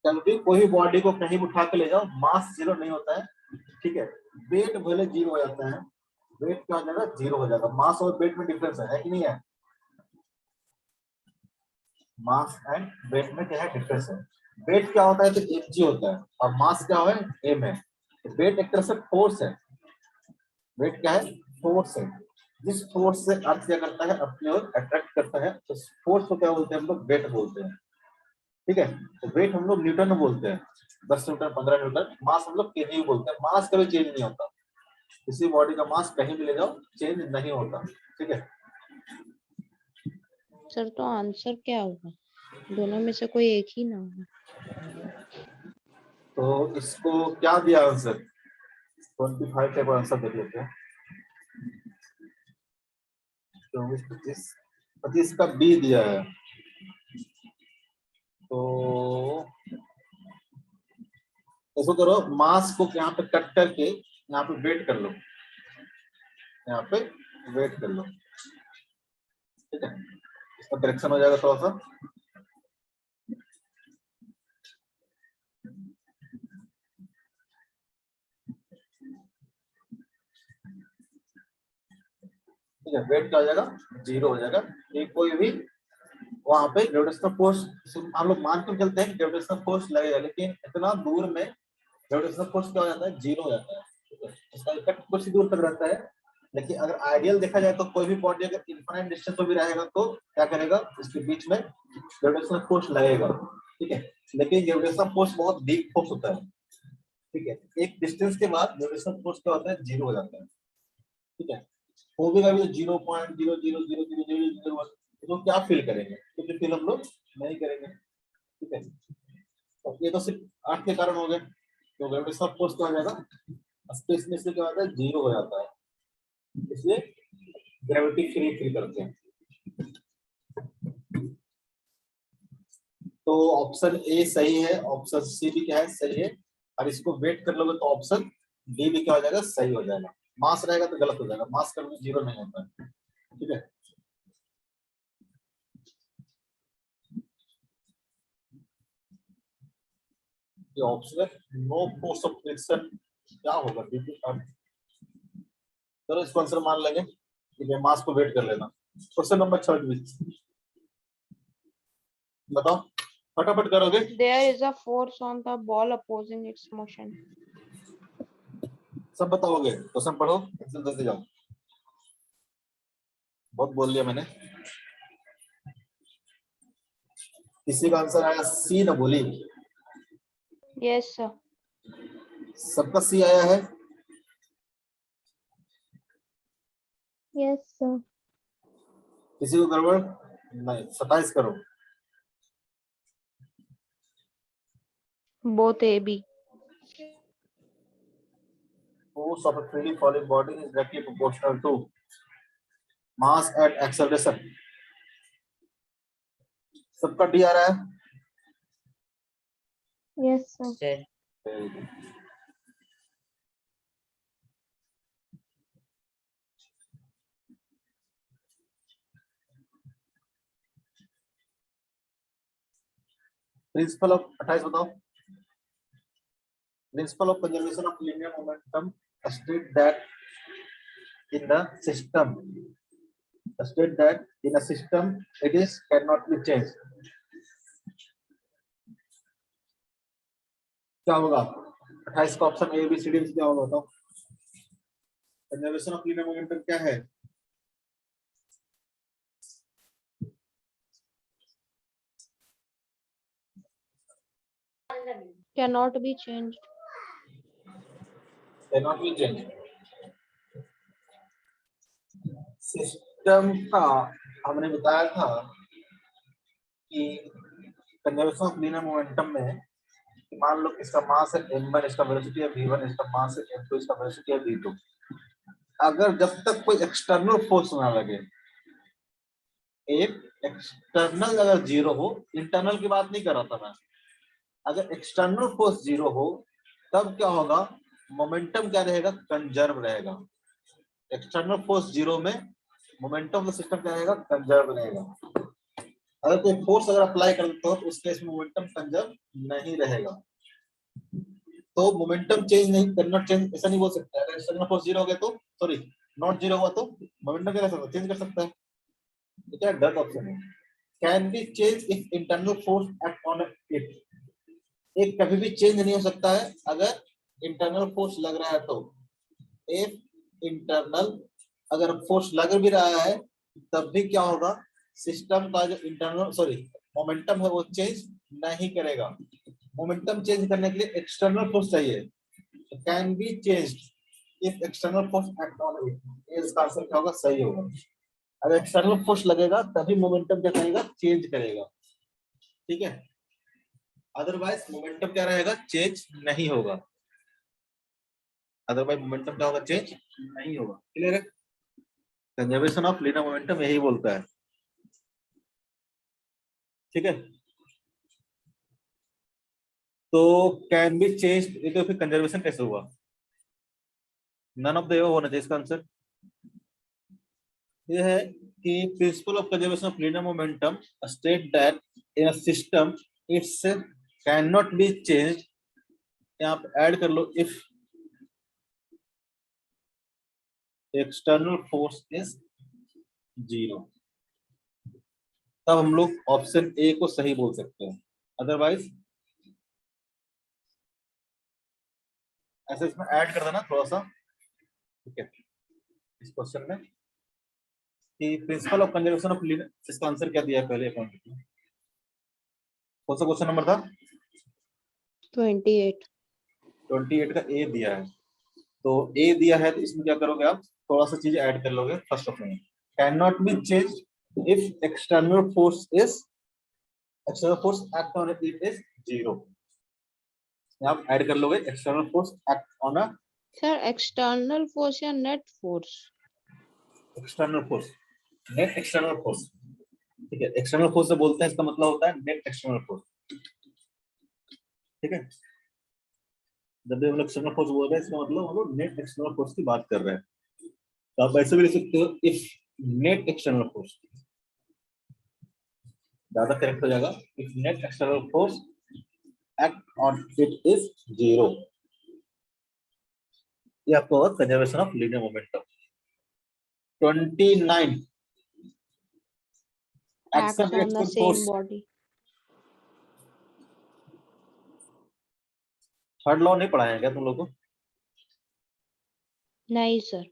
A: कभी कोई बॉडी को कहीं उठा के ले जाओ, मास जीरो नहीं होता है, ठीक है। वेट भले जीरो हो जाता है, वेट क्या हो जाएगा, जीरो हो जाएगा। मास और वेट में डिफरेंस है कि नहीं है, मास एंड वेट में क्या है, डिफरेंस है। वेट क्या होता है तो mg होता है, और मास क्या है, m है। तो वेट एक तरह से फोर्स है, वेट क्या है, फोर्स है। जिस फोर्स से अर्थ क्या करता है, अपने ओर अट्रैक्ट करता है, तो फोर्स को क्या बोलते हैं हम लोग, वेट बोलते हैं, ठीक है। तो वेट हम लोग न्यूटन में बोलते हैं, 10 न्यूटन 15 न्यूटन। मास हम लोग केजी बोलते हैं। मास कभी चेंज नहीं होता, किसी बॉडी का मास कहीं भी ले जाओ चेंज नहीं होता, ठीक है।
B: सर तो आंसर क्या होगा, दोनों में से कोई एक ही ना होगा।
A: तो इसको क्या दिया आंसर, 25 का आंसर देख लेते हैं। 24 25 25 का बी दिया है, तो ऐसा करो, मास को यहाँ पे कट करके यहाँ पे वेट कर लो, यहाँ पे वेट कर लो, ठीक है। इसका करेक्शन हो जाएगा थोड़ा सा। ठीक है, वेट क्या हो जाएगा, जीरो हो जाएगा। ये कोई भी वहां पे ग्रेविटेशनल फोर्स, हम लोग मान कर चलते हैं ग्रेविटेशनल फोर्स लगेगा, लेकिन इतना दूर में ग्रेविटेशनल फोर्स क्या हो जाता है, जीरो हो जाता है, ठीक है। इसका इफेक्ट कुछ दूर तक रहता है। लेकिन अगर आइडियल देखा जाए तो कोई भी बॉडी अगर इनफाइनाइट डिस्टेंस पे भी रहेगा तो क्या करेगा, इसके बीच में ग्रेविटेशनल फोर्स लगेगा, ठीक है। लेकिन ग्रेविटेशनल फोर्स बहुत वीक फोर्स होता है, ठीक है। एक डिस्टेंस के बाद ग्रेविटेशनल फोर्स क्या होता है, जीरो हो जाता है, ठीक है। होगा भी 0.0000001, तो क्या फील करेंगे, तो फील हम लोग नहीं करेंगे, ठीक है। तो ये तो सिर्फ आठ के कारण हो गए। तो ग्रेविटेशनल फोर्स क्या हो जाएगा, स्पेस में से क्या होता है, जीरो हो जाता है, इसलिए ग्रेविटी फ्री फ्री करते हैं। तो ऑप्शन ए सही है, ऑप्शन सी भी क्या है, सही है। और इसको वेट कर लोगे तो ऑप्शन डी भी क्या हो जाएगा, सही हो जाएगा। मास रहेगा तो गलत हो जाएगा, मास कभी जीरो नहीं होता है, ठीक है। ये ऑप्शन है, नो फोर्स ऑफ फ्रिक्शन क्या होगा, चलो इसको आंसर मान लेंगे, ठीक है। मास को वेट कर लेना। क्वेश्चन नंबर 26 बताओ, फटाफट करोगे।
B: There is a force on the ball opposing its motion.
A: सब बताओगे, क्वेश्चन पढ़ो, आंसर दे जाओ। बहुत बोल लिया मैंने। किसी का आंसर आया सी ना बोली,
B: Yes, sir.
A: सबका सी आया है,
B: Yes, sir.
A: किसी को गड़बड़ नहीं? 27 करो।
B: Both A, B.
A: Force of a freely falling body is directly proportional to mass and acceleration. सबका डी आ रहा है?
B: Yes, sir.
C: Sir
A: Very good. Principle of 28 बताओ। Principal of conservation of linear momentum state that in the system it is cannot be changed. क्या होगा 28 का option A B C D क्या होगा बताओ। कंजर्वेशन ऑफ लिनियर मोमेंटम क्या है?
B: Cannot be changed.
A: cannot be changed. System का हमने बताया था कि कंजर्वेशन ऑफ लिनियर मोमेंटम में मान लो इसका मास है m1, इसका वेलोसिटी है v1, इसका मास है m2, इसका वेलोसिटी है v2। अगर जब तक कोई एक्सटर्नल फोर्स ना लगे, एक एक्सटर्नल अगर जीरो हो, इंटरनल की बात नहीं कर रहा था मैं, अगर एक्सटर्नल फोर्स जीरो हो तब क्या होगा? मोमेंटम क्या रहेगा? कंजर्व रहेगा। एक्सटर्नल फोर्स जीरो में मोमेंटम ऑफ द सिस्टम क्या रहेगा? कंजर्व रहेगा। अगर कोई फोर्स अगर अप्लाई कर देते हो तो उस केस में मोमेंटम कंजर्व नहीं रहेगा। तो मोमेंटम चेंज नहीं, कैन चेंज ऐसा नहीं बोल सकते। अगर एक्सटर्नल फोर्स जीरो हो गया तो सॉरी नॉट जीरो हुआ तो मोमेंटम क्या कर सकता है? चेंज कर सकता है। ये क्या गलत ऑप्शन है। Can be change if internal force act on it. एक कभी भी चेंज नहीं हो सकता है अगर इंटरनल फोर्स लग रहा है तो। इफ इंटरनल अगर फोर्स लग भी रहा है तब भी क्या होगा? सिस्टम का जो इंटरनल मोमेंटम है वो चेंज नहीं करेगा। मोमेंटम चेंज करने के लिए एक्सटर्नल फोर्स चाहिए। Can be changed if external force act on it. इसका आंसर क्या होगा? सही होगा। अगर एक्सटर्नल फोर्स लगेगा तभी मोमेंटम क्या करेगा? चेंज करेगा। ठीक है, अदरवाइज मोमेंटम क्या रहेगा? चेंज नहीं होगा। अदरवाइज मोमेंटम क्या होगा? चेंज नहीं होगा। क्लियर है? कंजर्वेशन ऑफ लिनियर मोमेंटम यही बोलता है। ठीक है, तो कैन बी चेंज्ड, ये तो फिर कंजर्वेशन कैसे हुआ? नन ऑफ द एबव होना चाहिए इसका आंसर। ये है कि principle of conservation of linear momentum state that in a system its can not be changed. यहाँ पे ऐड कर लो if external force is zero, तब हम लोग ऑप्शन ए को सही बोल सकते हैं। अदरवाइज ऐसे इसमें ऐड कर देना थोड़ा सा। ठीक है, इस क्वेश्चन में कि principle of conservation of linear, इसका आंसर क्या दिया है पहले अकाउंट में? कौन सा क्वेश्चन नंबर था?
B: 28.
A: 28 का ए दिया है। तो ए दिया है तो इसमें क्या करोगे आप? थोड़ा सा चीज ऐड कर लोगे। First of all can not B change if external force act on it is zero. आप ऐड कर लोगे external force act on a
B: Sir, external force या net force?
A: External force, net external force. ठीक है, external force से बोलते हैं इसका मतलब होता है नेट एक्सटर्नल फोर्स। ठीक है, जब भी हम लोग एक्सटर्नल फोर्स बोल रहे हैं इसका मतलब हम लोग नेट एक्सटर्नल फोर्स की बात कर रहे हैं। तो आप ऐसे भी लिख सकते हो इफ नेट एक्सटर्नल फोर्स, ज्यादा करेक्ट हो जाएगा। If net external force act on it is zero. ये आपको होगा conservation of linear momentum. 29
B: Acts
A: action
B: on the
A: reaction
B: same
A: force.
B: body.
A: Third law नहीं पढ़ाया क्या तुम लोग को?
B: नहीं सर।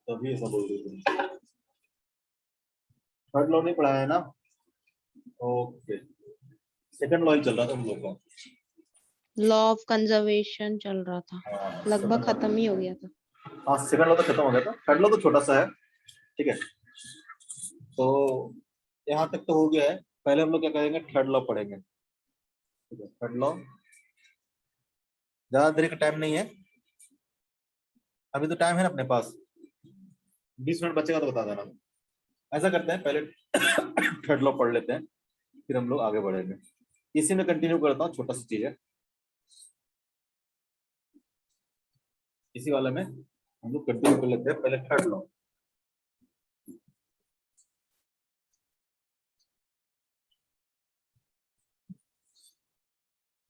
A: तभी ऐसा बोल रही थी। थर्ड लॉ नहीं पढ़ाया है ना? ओके, सेकंड लॉ ही चल रहा था तुम लोग का।
B: लॉ ऑफ कंजर्वेशन चल रहा था,
A: हाँ,
B: लगभग
A: second law।
B: खत्म ही हो गया था।
A: हाँ सेकंड लॉ तो खत्म हो गया था, थर्ड लॉ तो छोटा सा है, ठीक है। तो यहाँ तक तो हो गया है। पहले हम लोग क्या करेंगे, थर्ड लॉ पढ़ेंगे, ठीक है। थर्ड लॉ ज्यादा देर का टाइम नहीं है, अभी तो टाइम है ना अपने पास, 20 मिनट बचेगा तो बता देना। ऐसा करते हैं पहले थर्ड लॉ पढ़ लेते हैं, फिर हम लोग आगे बढ़ेंगे। इसी में कंटिन्यू करता हूँ, छोटा सा चीज है, इसी वाले में हम लोग कंटिन्यू कर लेते हैं। पहले थर्ड लॉ,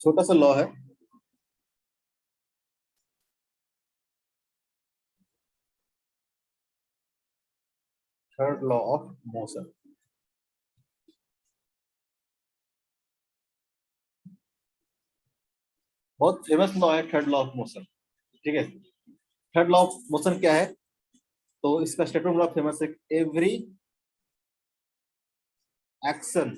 A: छोटा सा लॉ है, थर्ड लॉ ऑफ मोशन। बहुत फेमस लॉ है थर्ड लॉ ऑफ मोशन, ठीक है। थर्ड लॉ ऑफ मोशन क्या है, तो इसका स्टेटमेंट बड़ा फेमस है, every action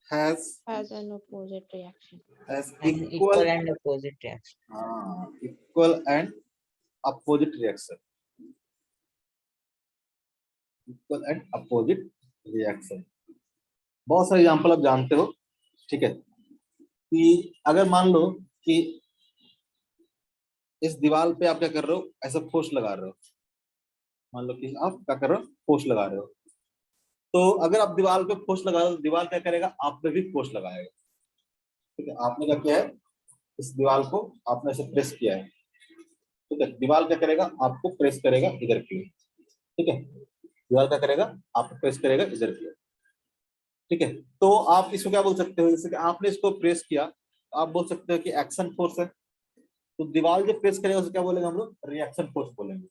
A: has
B: Has an opposite reaction.
A: has
C: and
A: equal
C: equal and opposite reaction.
A: equal and opposite reaction, equal and opposite reaction। बहुत सारे एग्जांपल आप जानते हो, ठीक है। कि अगर मान लो कि इस दीवार पे आप क्या कर रहे हो, ऐसा फोर्स लगा रहे हो, मान लो कि आप क्या कर रहे हो, फोर्स लगा रहे हो। तो अगर आप दीवार पे फोर्स लगा रहे हो, दीवार क्या करेगा, आप पे भी फोर्स लगाएगा, ठीक है। आपने क्या किया है, इस दीवार को आपने ऐसे प्रेस किया है, ठीक है। दीवार क्या करेगा, आपको प्रेस करेगा इधर की ओर, ठीक है। दीवार क्या करेगा, आपको प्रेस करेगा इधर की ओर, ठीक है। तो आप इसको क्या बोल सकते हो, जैसे कि आपने इसको प्रेस किया, तो आप बोल सकते हो कि एक्शन फोर्स है। तो दीवार जो प्रेस करेगा उसे क्या बोलेंगे हम लोग, रिएक्शन फोर्स बोलेंगे,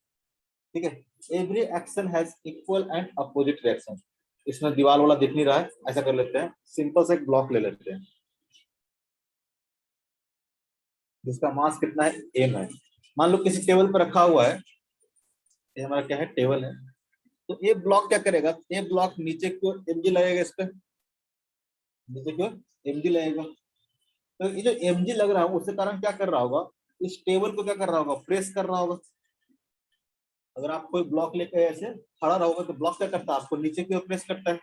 A: ठीक है। Every action has equal and opposite reaction. इसमें दीवार वाला दिख नहीं रहा है, ऐसा कर लेते हैं, सिंपल से एक ब्लॉक ले लेते हैं जिसका मास कितना है, एम है। मान लो किसी टेबल पर रखा हुआ है, ये हमारा क्या है, टेबल है। तो ये ब्लॉक क्या करेगा, ये ब्लॉक नीचे की ओर एमजी लगेगा, इस पे नीचे की ओर एमजी लगेगा। तो ये जो एमजी लग रहा है उसके कारण क्या कर रहा होगा, इस टेबल को क्या कर रहा होगा, प्रेस कर रहा होगा। अगर आप कोई ब्लॉक लेकर ऐसे खड़ा रहोगे तो ब्लॉक क्या करता है, आपको नीचे की ओर प्रेस करता है।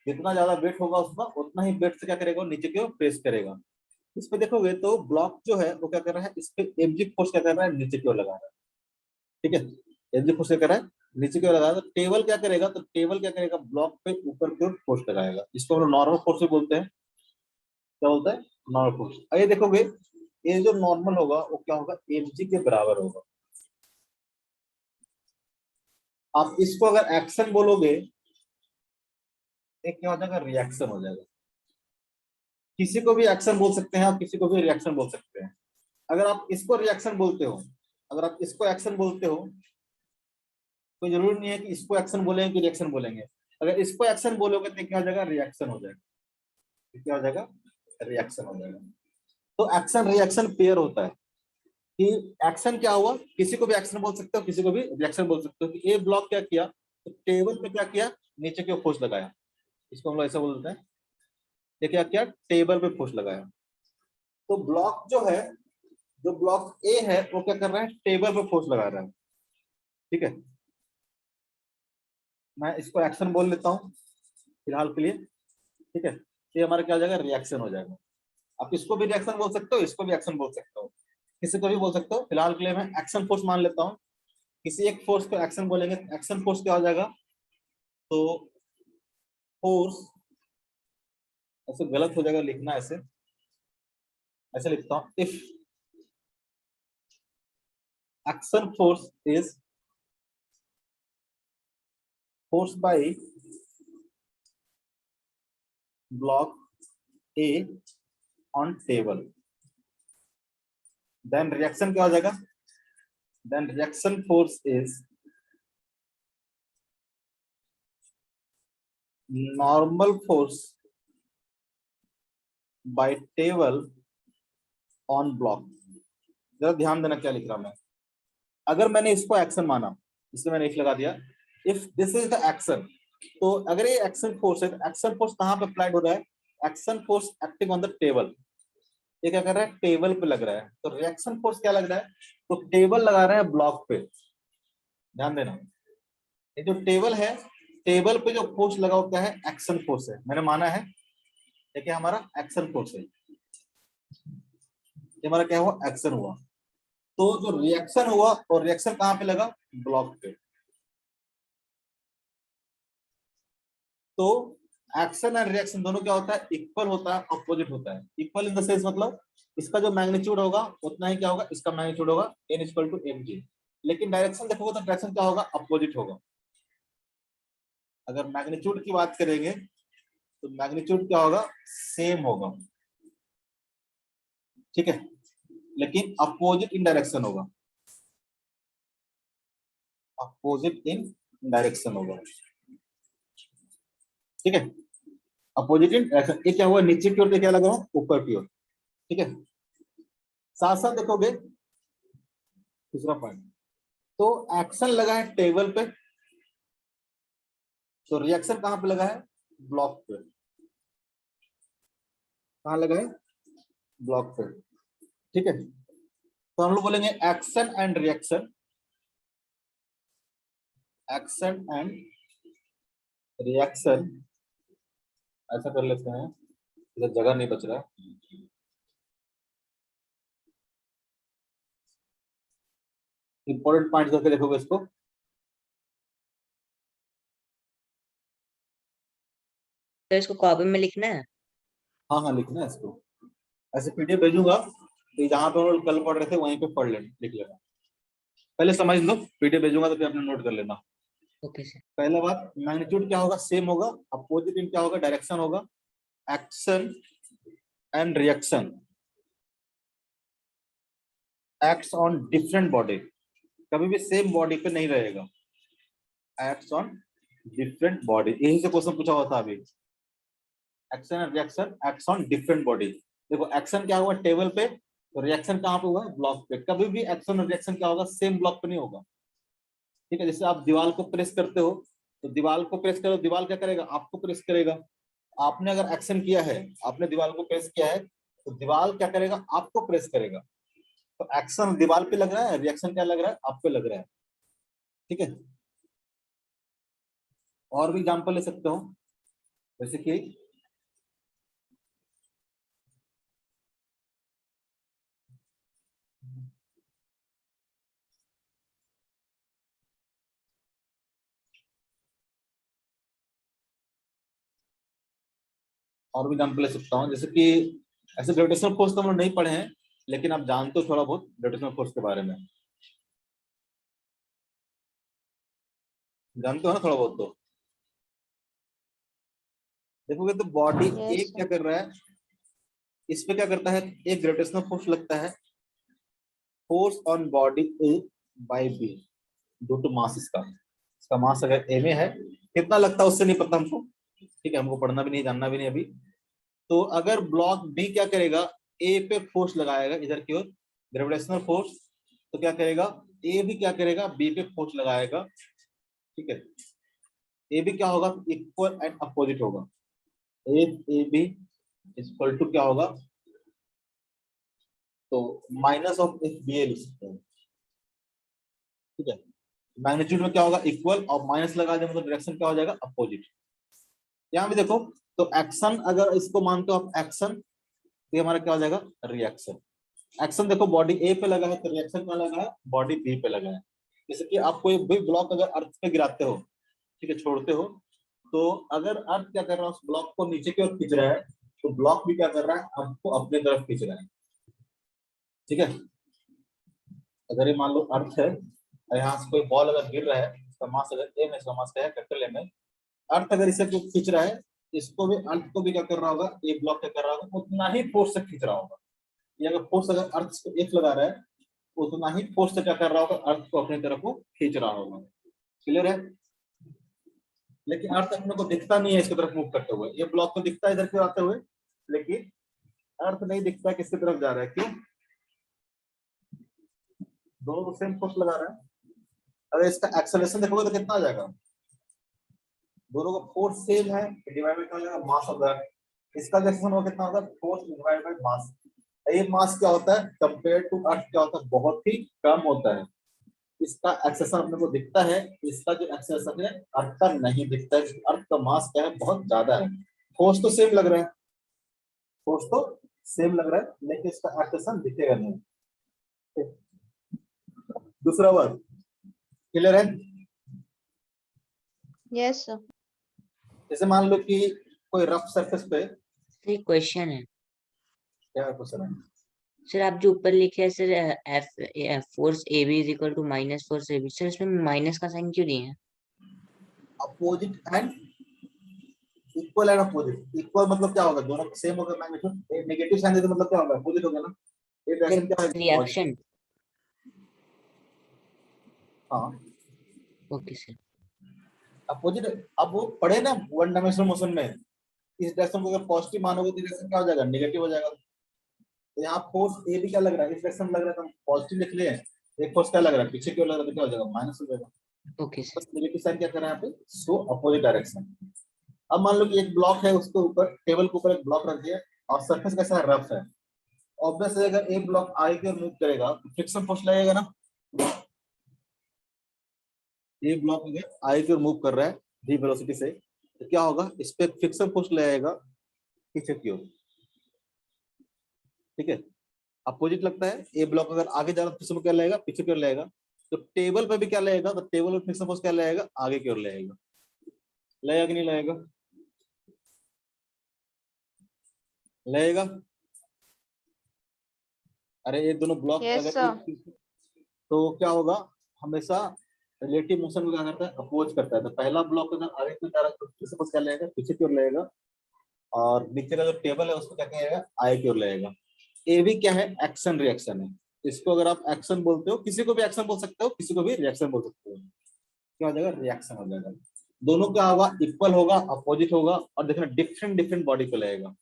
A: जितना ज्यादा वेट होगा उसका, उतना ही वेट से क्या करेगा, नीचे की ओर प्रेस करेगा। इस पे देखोगे तो ब्लॉक जो है वो क्या कर रहा है, इस पे एमजी फोर्स क्या कर रहा है, नीचे की ओर लगा रहा है, ठीक है। एमजी फोर्स क्या कर रहा है, नीचे की ओर लगा रहा है। तो टेबल क्या करेगा, तो टेबल क्या करेगा, ब्लॉक पे ऊपर की ओर फोर्स लगाएगा। इसको हम लोग नॉर्मल फोर्स भी बोलते हैं। क्या बोलता है, नॉर्मल फोर्स। ये देखोगे, ये जो नॉर्मल होगा वो क्या होगा, एमजी के बराबर होगा। आप इसको अगर एक्शन बोलोगे, एक क्या हो जाएगा, रिएक्शन हो जाएगा। किसी को भी एक्शन बोल सकते हैं, आप किसी को भी रिएक्शन बोल सकते हैं। अगर आप इसको रिएक्शन बोलते हो, अगर आप इसको एक्शन बोलते हो, कोई जरूरी नहीं है कि इसको एक्शन बोलेंगे कि रिएक्शन बोलेंगे। अगर इसको एक्शन बोलोगे तो क्या हो जाएगा, रिएक्शन हो जाएगा। क्या हो जाएगा, रिएक्शन हो जाएगा। तो एक्शन रिएक्शन पेयर होता है कि एक्शन क्या हुआ, किसी को भी एक्शन बोल सकते हो, किसी को भी रिएक्शन बोल सकते हो। कि ये ब्लॉक क्या किया, तो टेबल पे क्या किया, नीचे की ओर फोर्स लगाया, इसको हम लोग ऐसा बोलते हैं। ये क्या किया, टेबल पे फोर्स लगाया। तो ब्लॉक जो है, जो ब्लॉक ए है वो क्या कर रहा है, टेबल पे फोर्स लगा रहा है, ठीक है। मैं इसको एक्शन बोल लेता हूँ फिलहाल के लिए, ठीक है। ये हमारा क्या हो जाएगा, रिएक्शन हो जाएगा। आप इसको भी रिएक्शन बोल सकते हो, इसको भी एक्शन बोल सकते हो, किसी को भी बोल सकते हो। फिलहाल के लिए मैं एक्शन फोर्स मान लेता हूँ। किसी एक फोर्स को एक्शन बोलेंगे, एक्शन फोर्स क्या हो जाएगा, तो फोर्स, ऐसे गलत हो जाएगा लिखना, ऐसे ऐसे लिखता हूँ, if action force is force by block A on table, then reaction क्या हो जाएगा, then reaction force is normal force by table on block. जरा ध्यान देना क्या लिख रहा हूं मैं। अगर मैंने इसको एक्शन माना, इसलिए मैंने इफ लगा दिया, if this is the action, तो अगर ये एक्शन फोर्स है तो एक्शन फोर्स कहां पे अप्लाइड हो रहा है, action force acting on the table. ये क्या कर रहा है, टेबल पे लग रहा है। तो रिएक्शन फोर्स क्या लग रहा है, तो टेबल लगा रहे हैं ब्लॉक पे, ध्यान देना। ये जो टेबल है, टेबल पे जो फोर्स लगा हुआ क्या है, एक्शन फोर्स है। मैंने माना है ये क्या हमारा एक्शन फोर्स है, ये हमारा क्या हुआ, एक्शन हुआ। तो जो रिएक्शन हुआ, और रिएक्शन कहां पे लगा, ब्लॉक पे। तो एक्शन एंड रिएक्शन दोनों क्या होता है, इक्वल होता है, अपोजिट होता है। इक्वल इन द सेंस मतलब इसका जो मैग्नीट्यूड होगा उतना ही क्या होगा, इसका मैग्नीट्यूड होगा, n इक्वल टू mg। लेकिन डायरेक्शन देखोगे तो डायरेक्शन क्या होगा, अपोजिट होगा। अगर मैग्नीट्यूड की बात करेंगे तो मैग्नीट्यूड क्या होगा, सेम होगा, ठीक है, लेकिन अपोजिट इन डायरेक्शन होगा, अपोजिट इन डायरेक्शन होगा, ठीक है, अपोजिट इन डायरेक्शन। ये क्या हुआ, नीचे की ओर क्या लगा हुआ, ऊपर की ओर, ठीक है। साथ साथ देखोगे दूसरा पॉइंट, तो एक्शन लगा है टेबल पे, तो रिएक्शन कहां पे लगा है, ब्लॉक पे। कहां लगा है, ब्लॉक पे, ठीक है। तो हम लोग बोलेंगे action and reaction, action and reaction. ऐसा कर लेते हैं, इधर जगह नहीं बच रहा, इंपॉर्टेंट पॉइंट करके देखोगे इसको।
C: तो इसको कॉपी में लिखना है।
A: हाँ हाँ लिखना है इसको, ऐसे पीडीएफ भेजूंगा, तो जहां पे हम लोग कल पढ़ रहे थे वहीं पे पढ़ लेना, लिख लेना। पहले समझ लो, पीडीएफ भेजूंगा तो फिर आपने नोट कर लेना।
C: Okay sir.
A: पहला बात, मैग्नीट्यूड क्या होगा, सेम होगा, अपोजिट इन क्या होगा, डायरेक्शन होगा। Action and reaction acts on different body, कभी भी सेम बॉडी पे नहीं रहेगा, एक्ट्स ऑन डिफरेंट बॉडी। यही से क्वेश्चन पूछा हुआ था अभी, action and reaction acts on different body. देखो एक्शन क्या हुआ टेबल पे, तो रिएक्शन कहां पे हुआ, ब्लॉक पे। कभी भी एक्शन और रिएक्शन क्या होगा, सेम ब्लॉक पे नहीं होगा, ठीक है। जैसे आप दीवार को प्रेस करते हो, तो दीवार को प्रेस करो, दीवार क्या करेगा, आपको प्रेस करेगा। आपने अगर एक्शन किया है, आपने दीवार को प्रेस किया है, तो दीवार क्या करेगा, आपको प्रेस करेगा। तो एक्शन दीवार पे लग रहा है, रिएक्शन क्या लग रहा है, आप पे लग रहा है, ठीक है। और भी एग्जांपल ले सकते हो, जैसे कि और भी एग्जांपल ले सकता हूँ, जैसे कि ऐसे ग्रेविटेशनल फोर्स तो हम लोग नहीं पढ़े हैं, लेकिन आप जानते हो थोड़ा बहुत ग्रेविटेशनल फोर्स के बारे में, जानते हो ना थोड़ा बहुत। तो देखोगे तो बॉडी
B: Yes,
A: एक क्या
B: sir.
A: कर रहा है, इस पे क्या करता है, एक ग्रेविटेशनल फोर्स लगता है, force on body A by B due to mass. इसका मास अगर ए में है, कितना लगता है उससे नहीं पता हमको, ठीक है, हमको पढ़ना भी नहीं, जानना भी नहीं अभी। तो अगर ब्लॉक बी क्या करेगा, ए पे फोर्स लगाएगा इधर की ओर, ग्रेविटेशनल फोर्स, तो क्या करेगा, ए भी क्या करेगा, बी पे फोर्स लगाएगा, ठीक है। ए भी क्या होगा, इक्वल एंड अपोजिट होगा। ए बी इक्वल टू क्या होगा, तो माइनस ऑफ एफ बी ए लिख सकते हैं, ठीक है। मैग्नीट्यूड में क्या होगा, इक्वल, और माइनस लगा देंगे तो डायरेक्शन क्या हो जाएगा, अपोजिट। यहाँ भी देखो, तो एक्शन अगर इसको मानते हो आप एक्शन, तो ये हमारा क्या हो जाएगा, रिएक्शन। एक्शन देखो बॉडी ए पे लगा है, तो रिएक्शन कहाँ लगा है, बॉडी बी पे लगा है। जैसे कि आप कोई भी ब्लॉक अगर अर्थ पे गिराते हो, ठीक है, छोड़ते हो, तो अगर अर्थ क्या कर रहा है, उस ब्लॉक को नीचे की ओर खींच रहा है, तो ब्लॉक भी क्या कर रहा है, आपको अपने तरफ खींच रहा है, ठीक है। अगर ये मान लो अर्थ है, और यहाँ से कोई बॉल अगर गिर रहा है, उसका मास अगर एम है, इसका मास क्या है, कैपिटल एम है, अर्थ अगर इसे खींच रहा है, इसको भी, अर्थ को भी क्या कर रहा होगा, ये ब्लॉक क्या कर रहा होगा, उतना ही फोर्स से खींच रहा होगा। ये अगर फोर्स अगर अर्थ को एक लगा रहा है, उतना ही फोर्स से क्या कर रहा होगा, अर्थ को अपनी तरफ को खींच रहा होगा। क्लियर है। लेकिन अर्थ अपने को दिखता नहीं है इसकी तरफ मूव करते हुए, ये ब्लॉक को दिखता है इधर की आते हुए, लेकिन अर्थ नहीं दिखता है किसकी तरफ जा रहा है, क्यों, दोनों को सेम फोर्स लगा रहा है। अगर इसका एक्सेलरेशन देखोगे तो कितना आ जाएगा, दोनों का फोर्स सेम है, डिवाइड बाय क्या हो जाएगा, मास ऑफ द। इसका एक्सेलरेशन होगा कितना होगा, फोर्स डिवाइड बाय मास। ये मास क्या होता है कंपेयर टू अर्थ क्या होता है, बहुत ही कम होता है। इसका एक्सेशन अपने को दिखता है, इसका जो एक्सेशन है अर्थ का नहीं दिखता है। अर्थ का मास क्या है, बहुत ज्यादा है। फोर्स तो सेम लग रहा है, फोर्स तो सेम लग रहा है, लेकिन इसका एक्सेशन दिखेगा नहीं। दूसरा वर्ड क्लियर है?
B: Yes, sir.
A: जैसे मान लो कि कोई रफ सरफेस पे,
C: सर क्वेश्चन है
A: क्या क्वेश्चन है?
C: सर, आप जो ऊपर लिखे हैं sir, F force A B is equal to minus force A B, sir इसमें माइनस का साइन क्यों दिए हैं?
A: Opposite and equal and opposite. Equal मतलब क्या होगा, दोनों सेम होगा मैग्नीट्यूड। नेगेटिव साइन दे तो मतलब क्या होगा, अपोजिट हो गया ना। ये डायरेक्शन क्या है,
C: रिएक्शन।
A: हाँ
C: ओके सर।
A: अपोजिट। अब वो पढ़े ना वन डायमेंशनल मोशन में, इस डायरेक्शन को अगर पॉजिटिव मानोगे तो डायरेक्शन क्या हो जाएगा, नेगेटिव हो जाएगा। तो यहाँ फोर्स ए भी क्या लग रहा है, इस डायरेक्शन लग रहा है तो पॉजिटिव लिख लिए। एक फोर्स क्या लग रहा है, पीछे क्यों लग रहा है, तो क्या हो जाएगा, माइनस हो जाएगा।
C: Okay sir.
A: बस नेगेटिव साइन क्या कर रहे हैं यहाँ पे, सो अपोजिट डायरेक्शन। अब मान लो कि एक ब्लॉक है, उसके ऊपर टेबल के ऊपर एक ब्लॉक रख दिया और सरफेस कैसा है, रफ है। ऑब्वियसली अगर एक ब्लॉक आगे की ओर मूव करेगा तो फ्रिक्शन फोर्स लगेगा ना। ये ब्लॉक अगर आगे की ओर मूव कर रहा है वी वेलोसिटी से, तो क्या होगा, इस पे फ्रिक्शन फोर्स लगेगा पीछे की ओर। ठीक है, अपोजिट लगता है। ए ब्लॉक अगर आगे जा रहा है फ्रिक्शन क्या लगेगा, पीछे की ओर लगेगा। तो टेबल पे भी क्या लगेगा, तो टेबल पर फ्रिक्शन फोर्स क्या लगेगा, आगे की ओर लगेगा। लगेगा कि नहीं लगेगा, लगेगा। अरे ये दोनों ब्लॉक
B: Yes,
A: अगर
B: sir.
A: एक, तो क्या होगा, हमेशा रिलेटिव मोशन में क्या करता है, अपोज करता है। तो पहला ब्लॉक अगर आगे की ओर जा रहा है तो फ्रिक्शन फोर्स क्या लगेगा, पीछे की ओर लगेगा। और नीचे का जो टेबल है उसको क्या कहेगा, आगे की ओर लगेगा। ए भी क्या है, एक्शन रिएक्शन है। इसको अगर आप एक्शन बोलते हो, किसी को भी एक्शन बोल सकते हो, किसी को भी रिएक्शन बोल सकते हो। क्या हो जाएगा, रिएक्शन हो जाएगा। दोनों क्या होगा, इक्वल होगा, अपोजिट होगा। और देखना डिफरेंट डिफरेंट बॉडी पे लगेगा।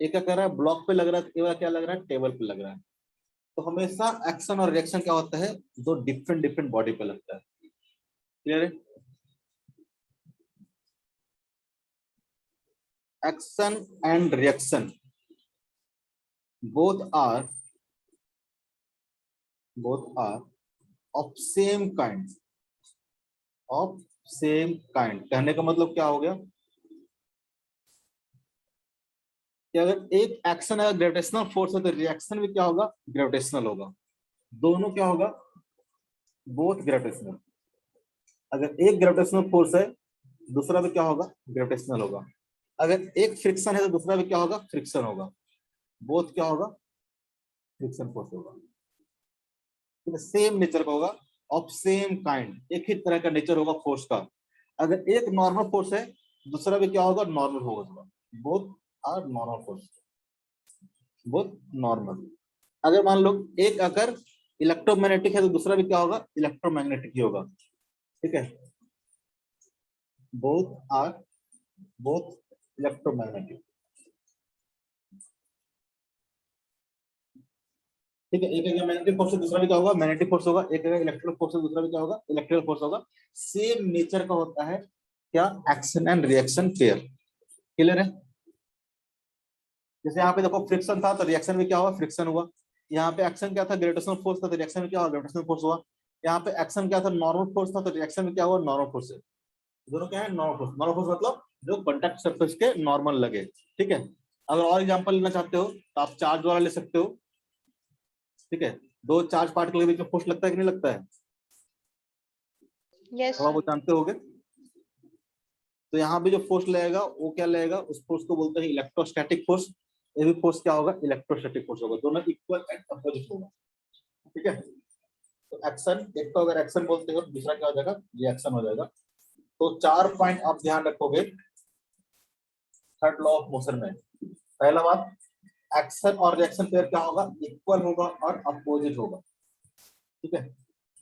A: एक क्या कर रहा है, ब्लॉक पे लग रहा है, ये वाला क्या लग रहा है, टेबल पे लग रहा है। तो हमेशा एक्शन और रिएक्शन क्या होता है, दो डिफरेंट डिफरेंट बॉडी पे लगता है। क्लियर है? Action and reaction both are of same kind, of same kind। कहने का मतलब क्या हो गया कि अगर एक एक्शन अगर ग्रेविटेशनल फोर्स है तो रिएक्शन भी क्या होगा, ग्रेविटेशनल होगा। दोनों क्या होगा, बोथ ग्रेविटेशनल। अगर एक ग्रेविटेशनल फोर्स है, दूसरा भी क्या होगा, ग्रेविटेशनल होगा। अगर एक फ्रिक्शन है तो दूसरा भी क्या होगा, फ्रिक्शन होगा। बोथ क्या होगा, फ्रिक्शन फोर्स होगा। सेम नेचर का होगा, ऑफ सेम काइंड, एक ही तरह का नेचर होगा फोर्स का। अगर एक नॉर्मल फोर्स है, दूसरा भी क्या होगा, नॉर्मल होगा। Both are normal force, both normal. अगर मान लो एक अगर इलेक्ट्रोमैग्नेटिक है तो दूसरा भी क्या होगा, इलेक्ट्रोमैग्नेटिक ही होगा। ठीक है, बोथ आर बोथ इलेक्ट्रोमैग्नेटिक। ठीक है, एक अगर मैग्नेटिक फोर्स है दूसरा भी क्या होगा, मैग्नेटिक फोर्स होगा। एक अगर इलेक्ट्रिक फोर्स है दूसरा भी क्या होगा, इलेक्ट्रिकल फोर्स होगा। सेम नेचर का होता है क्या, action and reaction pair. Clear है? जैसे यहाँ पे देखो फ्रिक्शन था तो रिएक्शन भी क्या हुआ, फ्रिक्शन हुआ। यहाँ पे एक्शन क्या था, ग्रेविटेशनल फोर्स था तो रिएक्शन में क्या हुआ, ग्रेविटेशनल फोर्स हुआ। यहाँ पे एक्शन क्या था, नॉर्मल फोर्स था तो रिएक्शन में क्या हुआ, नॉर्मल फोर्स है। दोनों क्या है, नॉर्मल फोर्स। नॉर्मल फोर्स मतलब जो कांटेक्ट सरफेस के नॉर्मल लगे। ठीक है, अगर और एग्जांपल लेना चाहते हो तो आप चार्ज वाला ले सकते हो। ठीक है, दो चार्ज पार्टिकल के बीच में फोर्स लगता है कि नहीं लगता है,
B: Yes,
A: तो आप
B: sir.
A: वो जानते होगे। तो यहाँ भी जो फोर्स लगेगा वो क्या लगेगा, उस फोर्स को बोलते हैं इलेक्ट्रोस्टैटिक फोर्स। ये भी फोर्स क्या होगा, इलेक्ट्रोस्टैटिक फोर्स होगा। दोनों इक्वल एंड अपोजिट होगा। ठीक है, तो एक्शन, एक तो अगर एक्शन बोलते हो, दूसरा क्या हो जाएगा, रिएक्शन हो जाएगा। तो 4 पॉइंट आप ध्यान रखोगे थर्ड लॉ ऑफ मोशन में। पहला बात, एक्शन और रिएक्शन पेयर क्या होगा, इक्वल होगा और अपोजिट होगा। ठीक है,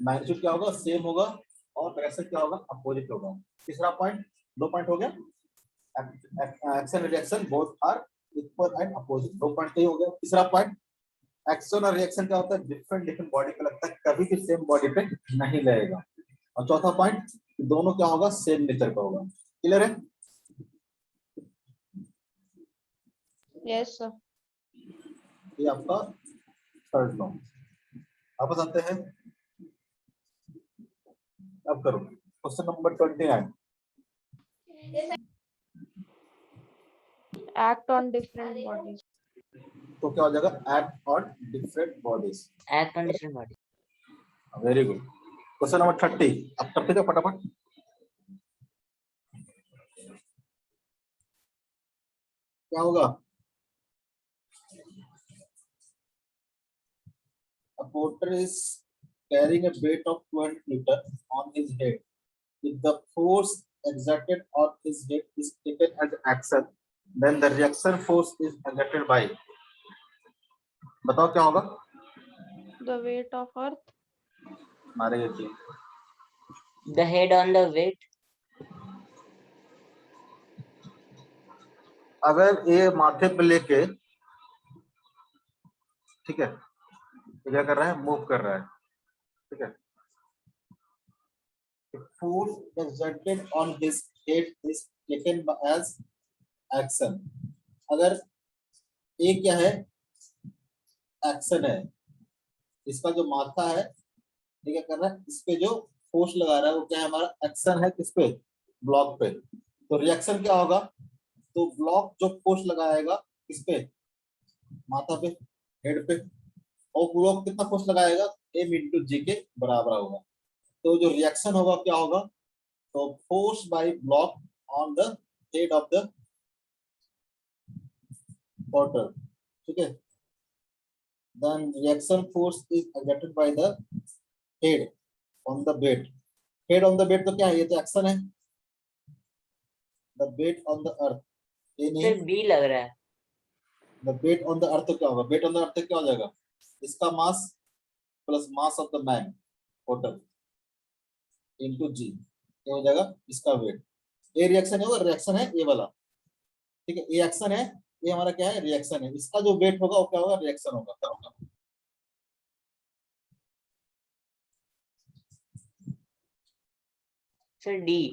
A: मैग्नीट्यूड क्या होगा, सेम होगा, और डायरेक्शन क्या होगा, अपोजिट होगा। तीसरा पॉइंट, 2 पॉइंट हो गया, action reaction both are equal and opposite. 2 point ही हो गया। तीसरा पॉइंट, एक्शन और रिएक्शन क्या होता है, डिफरेंट डिफरेंट बॉडी पे लगता है, कभी भी सेम बॉडी पे नहीं लगेगा। और चौथा पॉइंट, दोनों क्या होगा, सेम नेचर का होगा। क्लियर है?
B: Yes, sir.
A: ये आपका थर्ड लॉ। वापस आते हैं, अब करो question number 29।
B: Act on different bodies.
A: तो क्या हो जाएगा, act on different bodies.
C: Act on different body.
A: Very good. Question number 30, अब करते जाओ फटाफट। क्या होगा, a porter is carrying a weight of 20 meter on his head. If the force exerted on his head is taken as action, then the reaction force is exerted by, बताओ क्या होगा।
B: The weight of earth.
A: हमारे ये थी,
C: the head on the weight.
A: अगर ये माथे पे लेके, ठीक है, तो क्या कर रहा है, मूव कर रहा है, ठीक है। Force exerted on his head is taken as action। अगर ये क्या है, एक्शन है, इसका जो माथा है ये क्या कर रहा है, इस पे जो फोर्स लगा रहा है वो क्या है, हमारा एक्शन है, किस पे, ब्लॉक पे। तो रिएक्शन क्या होगा, तो ब्लॉक जो फोर्स लगाएगा किस पे, माथा पे, हेड पे, और ब्लॉक कितना फोर्स लगाएगा, m इंटू जी के बराबर होगा। तो जो रिएक्शन होगा क्या होगा, तो force by block on the head of the porter, ठीक है। then reaction force is exerted by the head on the bed। head on the bed तो क्या है, ये तो एक्शन है। the bed on the earth, ये नहीं,
C: सर बी लग रहा है।
A: the bed on the earth तो क्या होगा, bed on the earth क्या हो जाएगा, इसका mass plus mass of the man porter into g, ये हो जाएगा इसका वेट। ये रिएक्शन है, वो रिएक्शन है ये वाला, ठीक है। ये एक्शन है, ये हमारा क्या है, रिएक्शन है। इसका जो वेट होगा वो क्या होगा, रिएक्शन होगा, क्या होगा।
C: Sir D.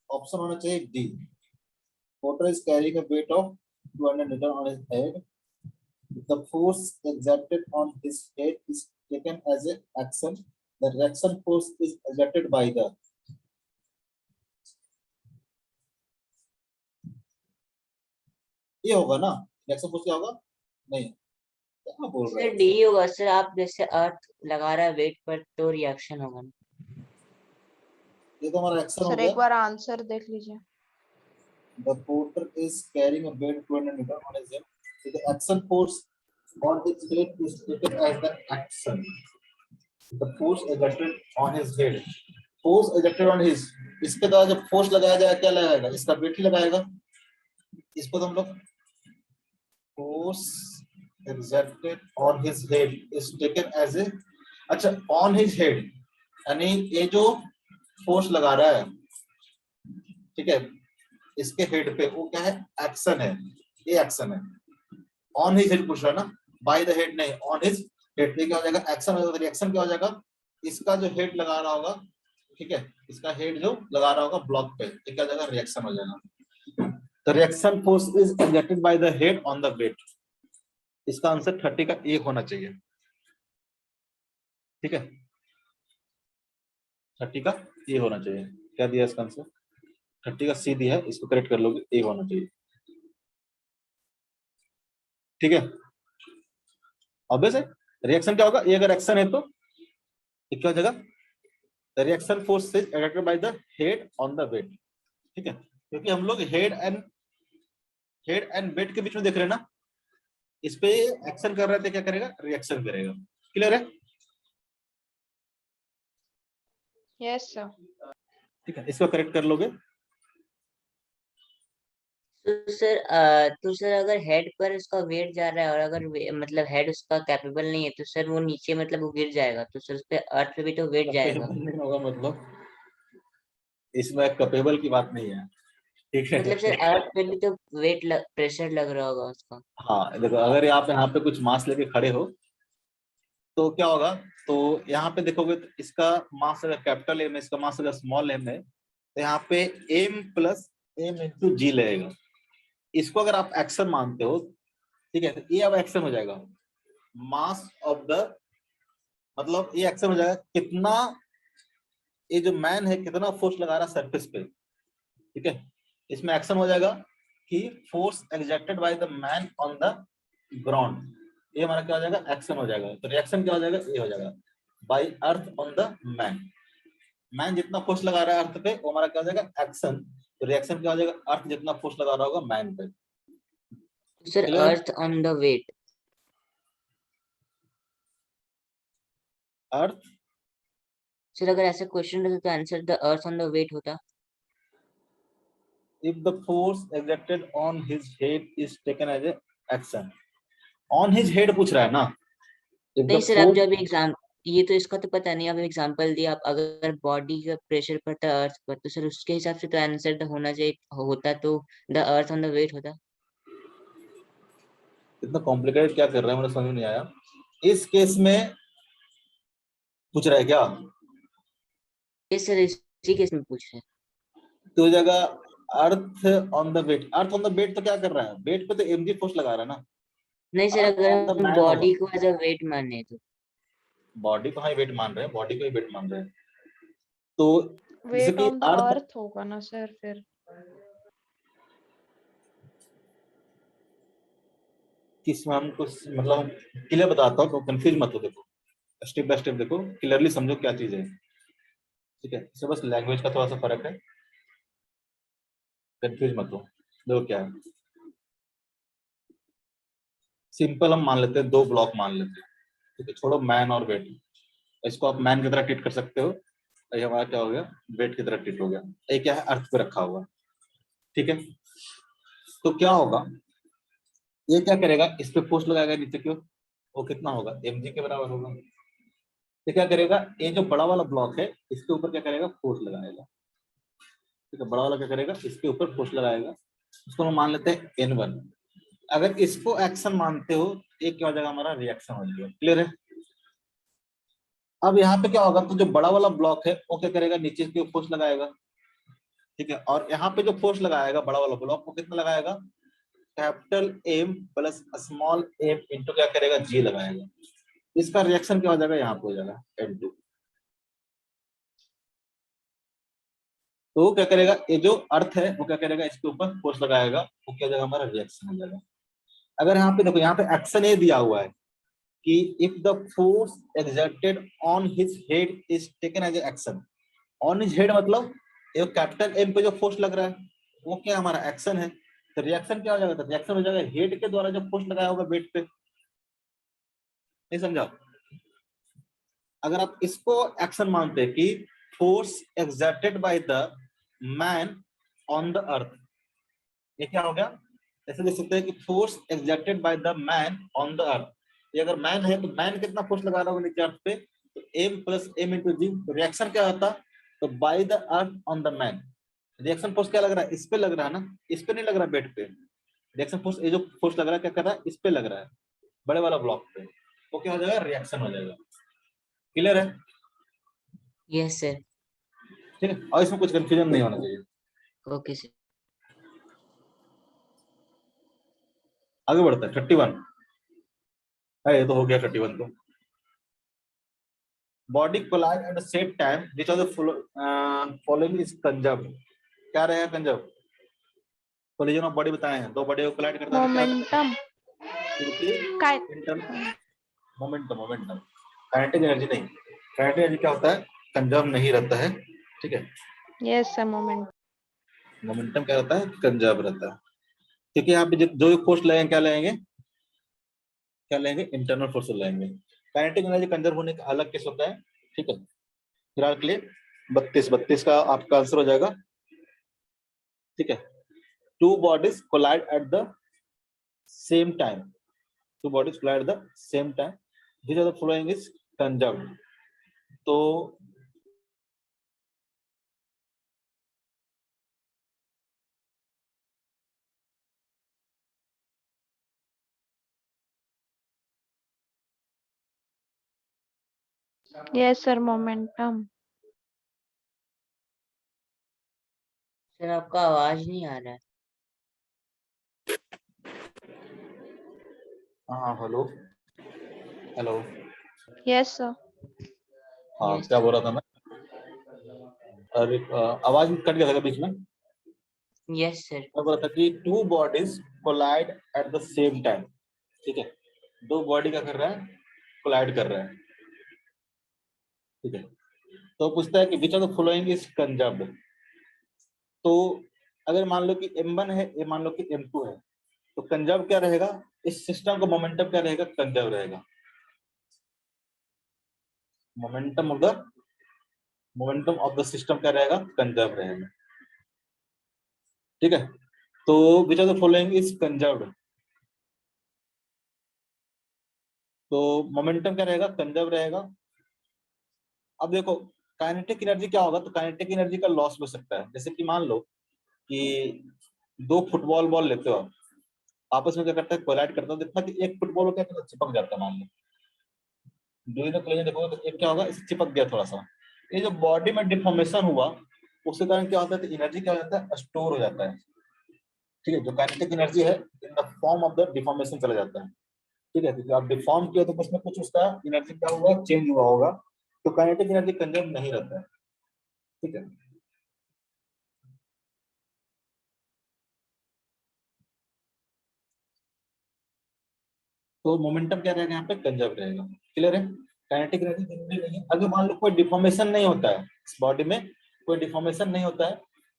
A: ऑप्शन होना चाहिए D. Porter is carrying a weight of 200 metre on his head. The force exerted on his head is taken as an action. The reaction force is exerted by the, ये होगा ना, reaction force क्या होगा, नहीं क्या बोल रहे
C: sir
A: हैं,
C: डी होगा सर। आप जैसे अर्थ लगा रहा है वेट पर तो रिएक्शन होगा।
A: ये तो हमारा एक्शन हो
B: सर
A: गया।
B: एक बार आंसर देख लीजिए।
A: The porter is carrying a weight 200 meter on his head. So the action force on his head is taken as the action. The force exerted on his head. Force exerted on his, इसके द्वारा जब force लगाया जाएगा क्या लगाएगा, इसका wait ही लगाएगा। इसको तो हम लोग force exerted on his head is taken as a, अच्छा on his head यानी ये जो फोर्स लगा रहा है, ठीक है, इसके हेड पे, वो क्या है, एक्शन है, ये एक्शन है। ऑन हिज हेड पूछ रहा है ना, बाय द हेड नहीं, ऑन हिज हेड पे क्या हो जाएगा, एक्शन हो जाएगा। रिएक्शन क्या हो जाएगा, इसका जो हेड लगा रहा होगा, ठीक है, इसका हेड जो लगा रहा होगा ब्लॉक पे, ये क्या हो जाएगा, रिएक्शन हो जाएगा। तो reaction force is exerted by the head on the weight. इसका आंसर 30 का ए होना चाहिए, ठीक है, 30 का ए होना चाहिए। क्या दिया इसका आंसर, 30 का सी दिया है, इसको करेक्ट कर लोगे, ए होना चाहिए, ठीक है। ऑब्वियस है, रिएक्शन क्या होगा, ये अगर एक्शन है तो ये क्या हो जाएगा, the reaction force is exerted by the head on the weight, ठीक है। क्योंकि हम लोग हेड एंड वेट के बीच में देख रहे हैं ना, इस पे एक्शन कर रहे थे, क्या करेगा, रिएक्शन करेगा। क्लियर है,
B: यस सर।
A: ठीक है, इसको करेक्ट कर लोगे।
C: तो सर अगर हेड पर उसका वेट जा रहा है और अगर मतलब हेड उसका कैपेबल नहीं है तो सर वो नीचे मतलब वो गिर जाएगा, तो सर उस पे अर्थ पे भी तो वेट जाएगा।
A: नहीं होगा, मतलब इसमें कैपेबल की बात नहीं है, ठीक है।
C: मतलब सर अर्थ पे भी तो वेट प्रेशर लग रहा होगा उसका।
A: हाँ देखो, अगर आप यहाँ पे कुछ मास लेके खड़े हो तो क्या होगा, तो यहाँ पे देखोगे तो इसका मास अगर कैपिटल एम है, इसका मास अगर स्मॉल एम है, तो यहाँ पे एम प्लस एम इंटू जी लगेगा। इसको अगर आप एक्शन मानते हो ठीक है, तो ये अब एक्शन हो जाएगा, मास ऑफ द, मतलब ये एक्शन हो जाएगा कितना, ये जो मैन है कितना फोर्स लगा रहा है सरफेस पे, ठीक है। इसमें एक्शन हो जाएगा कि force exerted by the man on the ground, ये हमारा क्या हो जाएगा, एक्शन हो जाएगा। तो रिएक्शन क्या हो जाएगा, ये हो जाएगा by earth on the man, man जितना फोर्स लगा रहा है अर्थ पे वो हमारा क्या हो जाएगा, एक्शन। तो रिएक्शन क्या हो जाएगा, अर्थ जितना फोर्स लगा रहा होगा मैन पे।
C: Sir
A: clear?
C: Earth on the weight,
A: earth,
C: sir अगर ऐसा क्वेश्चन रहता तो answer the earth on the weight होता।
A: if the force exerted on his head is taken as a action, on his head पूछ रहा है ना, if the
C: नहीं सर, अब
A: force,
C: जब एग्जाम, ये तो इसका तो पता नहीं, अब एग्जांपल दिया, आप अगर बॉडी का प्रेशर पड़ता है अर्थ पर तो सर उसके हिसाब से तो आंसर होना चाहिए, होता तो the earth on the weight होता।
A: इतना कॉम्प्लिकेटेड क्या कर रहा है मुझे समझ नहीं आया। इस केस में पूछ रहा है क्या,
C: ये सर इसी केस में पूछ रहे हैं।
A: तो जगह earth on the weight, earth on the weight तो क्या कर रहा है, वेट पे तो mg फोर्स लगा रहा है ना,
C: नहीं सर,
A: अर्थ
C: अगर
A: ऑन द
C: हम
A: मैन होगा,
C: बॉडी को एज अ वेट माने तो
A: बॉडी को हाई वेट मान रहे हैं, बॉडी को ही वेट मान रहे हैं, तो जैसे
B: वेट
A: कि
B: ऑन द
A: अर्थ,
B: अर्थ होगा ना सर फिर।
A: किस में हमको मतलब क्लियर बताता हूँ तो कंफ्यूज मत हो, देखो स्टेप बाय स्टेप देखो, क्लियरली समझो क्या चीज है, ठीक है। इससे बस लैंग्वेज का थोड़ा सा फर्क है, कंफ्यूज मत हो। देखो क्या है, सिंपल हम मान लेते हैं, दो ब्लॉक मान लेते हैं, ठीक है, छोड़ो मैन और वेट, इसको आप मैन की तरह ट्रीट कर सकते हो, ये हमारा क्या हो गया, वेट की तरह ट्रीट हो गया, ये क्या है, अर्थ पे रखा हुआ, ठीक है। तो क्या होगा, ये क्या करेगा, इस पे फोर्स लगाएगा नीचे की ओर, वो कितना होगा, mg के बराबर होगा। तो क्या करेगा, ये जो बड़ा वाला ब्लॉक है इसके ऊपर क्या करेगा, फोर्स लगाएगा, ठीक है, बड़ा वाला क्या करेगा, इसके ऊपर फोर्स लगाएगा, उसको हम मान लेते हैं n1। अगर इसको एक्शन मानते हो, एक क्या हो जाएगा, हमारा रिएक्शन हो जाएगा। क्लियर है? अब यहाँ पे क्या होगा, तो जो बड़ा वाला ब्लॉक है वो क्या करेगा, नीचे की ओर फोर्स लगाएगा, ठीक है, और यहाँ पे जो फोर्स लगाएगा बड़ा वाला ब्लॉक, वो कितना लगाएगा, capital M plus small M into क्या करेगा, जी लगाएगा। इसका रिएक्शन क्या हो जाएगा, यहाँ पे हो जाएगा n2। तो वो क्या करेगा, ये जो अर्थ है वो क्या करेगा, इसके ऊपर फोर्स लगाएगा, वो क्या हो जाएगा, हमारा रिएक्शन हो जाएगा। अगर यहाँ पे देखो, यहाँ पे एक्शन ये दिया हुआ है कि if the force exerted on his head is taken as action, on his head मतलब ये कैपिटल एम पे जो फोर्स लग रहा है वो क्या हमारा एक्शन है। तो रिएक्शन क्या हो जाएगा, तो रिएक्शन हो जाएगा हेड के द्वारा जो फोर्स लगाया होगा वेट पे। नहीं समझा? अगर आप इसको एक्शन मानते हैं कि force exerted by the man on the earth, ये क्या हो गया, ऐसे देख सकते हैं कि force exerted by the man on the earth, ये अगर मैन है तो मैन कितना फोर्स लगा रहा होगा नीचे अर्थ पे, तो एम प्लस एम इंटू जी। तो रिएक्शन क्या होता, तो by the earth on the man, reaction force क्या लग रहा है, इस पे लग रहा है ना, इस पे नहीं लग रहा बेड पे। रिएक्शन फोर्स, ये जो फोर्स लग रहा है क्या कर रहा है, इस पे लग रहा है, बड़े वाला ब्लॉक पे, तो क्या हो जाएगा, रिएक्शन हो जाएगा। क्लियर है?
C: Yes sir.
A: ठीक है, और इसमें कुछ कंफ्यूजन नहीं होना चाहिए।
C: Okay sir.
A: आगे बढ़ता है 31 है, ये तो हो गया 31 तो। Body collide at the same time which of the following is conserved, क्या रहेगा कंजर्व, कोलिजन ऑफ बॉडी बताए हैं, दो बॉडी को कोलाइड करता है तो क्या होता
B: मोमेंटम
A: है,
B: काय
A: internal momentum, momentum, kinetic energy नहीं, काइनेटिक एनर्जी क्या होता है, कंजर्व नहीं रहता है, ठीक है,
B: यस सर मोमेंट
A: मोमेंटम क्या रहता है, कंजर्व रहता है, क्योंकि यहाँ पे जो फोर्स लगेंगे क्या लगेंगे, क्या लेंगे, इंटरनल फोर्स लेंगे। काइनेटिक एनर्जी कंजर्व होने का अलग केस होता है, ठीक है। फिलहाल के लिए 32 का आपका आंसर हो जाएगा, ठीक है। Two bodies collide at the same time, two bodies collide at the same time which of the following is conserved, तो
B: यस सर मोमेंटम
C: सर आपका आवाज नहीं आ रहा है।
A: हाँ हेलो हेलो।
B: Yes, sir.
A: हाँ
C: Yes.
A: क्या बोल रहा था मैं? अरे आवाज कट गया था बीच में।
C: Yes, sir.
A: मैं बोल रहा था कि two bodies collide at the same time. ठीक है, दो बॉडी क्या कर रहा है? कोलाइड कर रहा है। ठीक है, तो पूछता है कि which of the following is conserved. तो अगर मान लो कि m1 है, ये मान लो कि m2 है, तो कंजर्व क्या रहेगा? इस सिस्टम का मोमेंटम क्या रहेगा? कंजर्व रहेगा। मोमेंटम ऑफ द सिस्टम क्या रहेगा? कंजर्व रहेगा। ठीक है, तो which of the following is conserved, तो मोमेंटम क्या रहेगा? कंजर्व रहेगा। अब देखो काइनेटिक एनर्जी क्या होगा, तो काइनेटिक एनर्जी का लॉस हो सकता है। जैसे कि मान लो कि दो फुटबॉल बॉल लेते हो आप, आपस में क्या करता है? कोलाइड करता है। देखना कि एक फुटबॉल को क्या करता है? चिपक जाता है। मान लो डूइंग द कोलिजन देखोगे तो एक क्या होगा? इसे चिपक गया थोड़ा सा। ये जो बॉडी में डिफॉर्मेशन हुआ, उसके कारण क्या होता है? तो एनर्जी क्या हो जाता है? स्टोर हो जाता है। ठीक है, जो काइनेटिक एनर्जी है in the form of the deformation चला जाता है। ठीक है, क्योंकि आप डिफॉर्म किया तो उसमें कुछ उसका एनर्जी क्या हुआ? चेंज हुआ होगा। तो काइनेटिक एनर्जी कंजर्व नहीं रहता है। ठीक है, तो मोमेंटम क्या रहेगा? यहाँ पे कंजर्व रहेगा। क्लियर है? काइनेटिक एनर्जी जरूरी नहीं है। अगर मान लो कोई डिफॉर्मेशन नहीं होता है इस बॉडी में, कोई डिफॉर्मेशन नहीं होता है,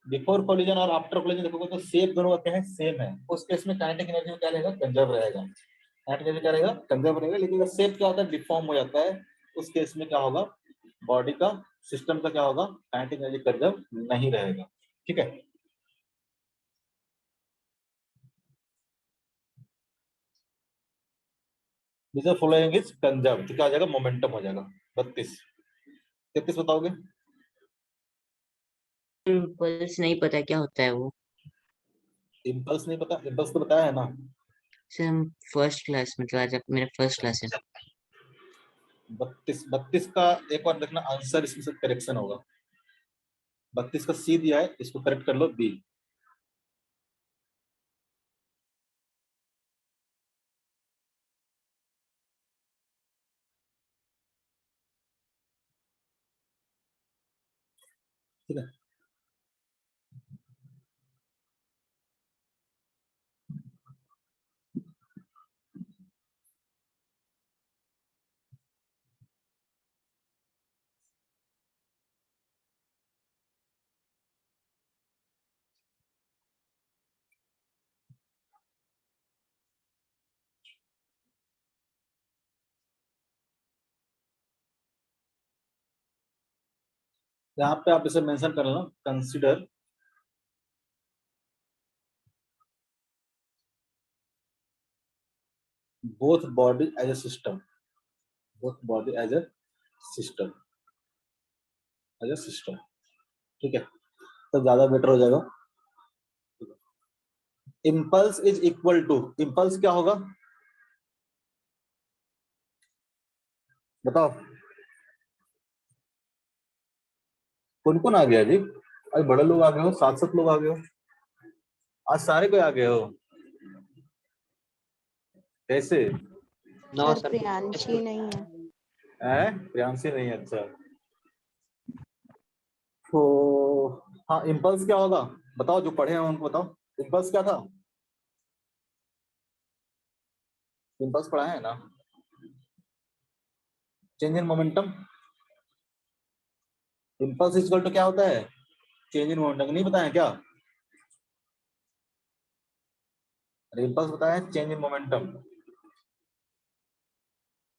A: बिफोर कोलिजन और आफ्टर कोलिजन देखोगे तो शेप दोनों का क्या है? सेम है। उस केस में काइनेटिक एनर्जी क्या रहेगा? कंजर्व रहेगा। काइनेटिक एनर्जी क्या रहेगा? कंजर्व रहेगा। लेकिन अगर शेप क्या होता है? डिफॉर्म हो जाता है, उस केस में क्या होगा? बॉडी का, सिस्टम का क्या होगा? काइनेटिक एनर्जी कंजर्व नहीं रहेगा। ठीक है, जिसे फॉलोइंग इज कंजर्व, तो क्या हो जाएगा? मोमेंटम हो जाएगा। 32 33 बताओगे?
C: इम्पल्स नहीं पता क्या होता है वो।
A: इम्पल्स नहीं पता? इम्पल्स तो बताया है ना।
C: सर हम फर्स्ट क्लास मतलब आज मेरा फर्स्ट क्लास है।
A: 32 का एक बार देखना आंसर, इसमें से करेक्शन होगा। 32 का सी दिया है, इसको करेक्ट कर लो बी। ठीक है, यहाँ पे आप इसे मेंशन कर लो, consider both body as a system, both body as a system, as a system. ठीक है, तो ज्यादा बेटर हो जाएगा। Impulse is equal to, impulse क्या होगा बताओ? कौन कौन आ गया जी? आज बड़े लोग आ गए हो, 7 लोग आ गए हो, आज सारे कोई आ गए हो। कैसे
C: नो
B: Sir,
C: सर।
B: Priyanshi नहीं है.
A: है? प्रियांशी नहीं है? अच्छा, तो हाँ इम्पल्स क्या होगा बताओ, जो पढ़े हैं उनको बताओ। इम्पल्स क्या था? इम्पल्स पढ़ा है ना? Change in momentum. Impulse equal to क्या होता है? Change in momentum. नहीं बताया क्या? अरे इम्पल्स बताया है change in momentum,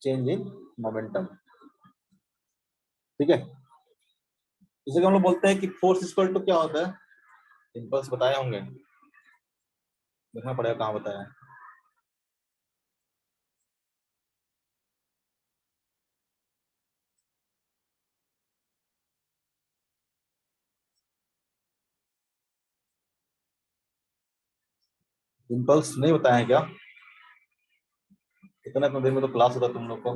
A: change in momentum. ठीक है, जैसे कि हम लोग बोलते हैं कि फोर्स इक्वल टू क्या होता है? इम्पल्स बताए होंगे, देखना पड़ेगा कहाँ बताया है। इम्पल्स नहीं बताया है क्या? इतना देर में तो क्लास होता तुम लोग को,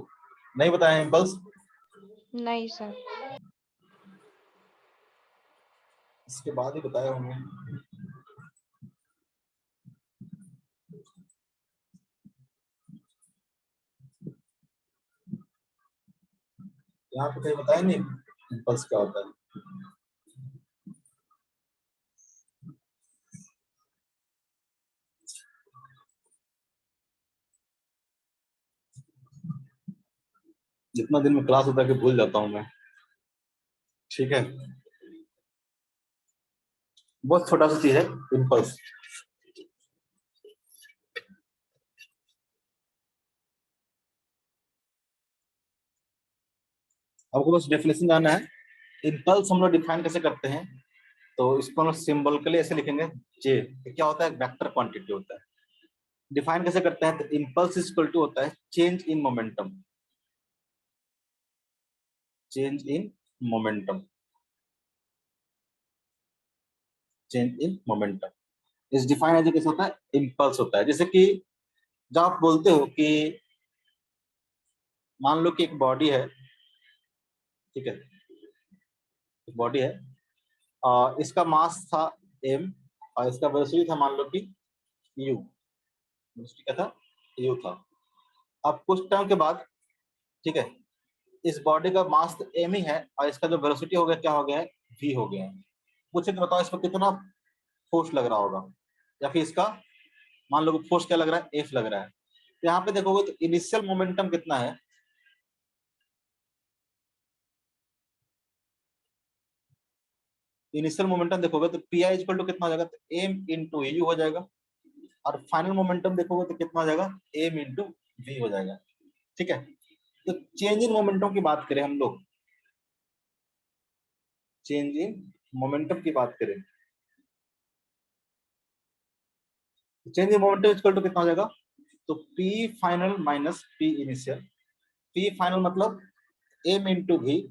A: नहीं बताया इम्पल्स?
B: नहीं sir.
A: इसके बाद ही बताए होंगे। यहाँ पे कहीं बताया नहीं इम्पल्स क्या होता है। जितना दिन में क्लास होता है कि भूल जाता हूँ मैं। ठीक है, बहुत छोटा सा चीज है इम्पल्स। आपको बस डेफिनेशन जानना है। इम्पल्स हम लोग डिफाइन कैसे करते हैं, तो इसको हम लोग सिंबॉलिकली ऐसे लिखेंगे जे। क्या होता है, वेक्टर क्वांटिटी होता है। डिफाइन कैसे करते हैं, तो इम्पल्स इक्वल टू होता है change in momentum. Change in momentum, change in momentum इस डिफाइन एज कैसे होता है, इम्पल्स होता है। जैसे कि जब आप बोलते हो कि मान लो कि एक बॉडी है, ठीक है, एक बॉडी है, इसका मास था m और इसका वेलोसिटी था मान लो कि u। वेलोसिटी क्या था, u था। अब कुछ टाइम के बाद, ठीक है, इस बॉडी का मास तो m ही है और इसका जो वेलोसिटी हो गया क्या हो गया है, v हो गया है। पूछे कि बताओ इस पर कितना फोर्स लग रहा होगा, या फिर इसका मान लो कि फोर्स क्या लग रहा है, F लग रहा है। तो यहाँ पे देखोगे तो इनिशियल मोमेंटम कितना है, इनिशियल मोमेंटम देखोगे तो पी आई इक्वल टू कितना हो जाएगा, तो एम इंटू यू हो जाएगा। और फाइनल मोमेंटम देखोगे तो कितना हो जाएगा, एम इंटू वी हो जाएगा। ठीक है, तो चेंज इन मोमेंटम की बात करें हम लोग, चेंज इन मोमेंटम की बात करें, change in momentum equal to कितना हो जाएगा, तो P final minus P initial. P final मतलब एम इंटू वी,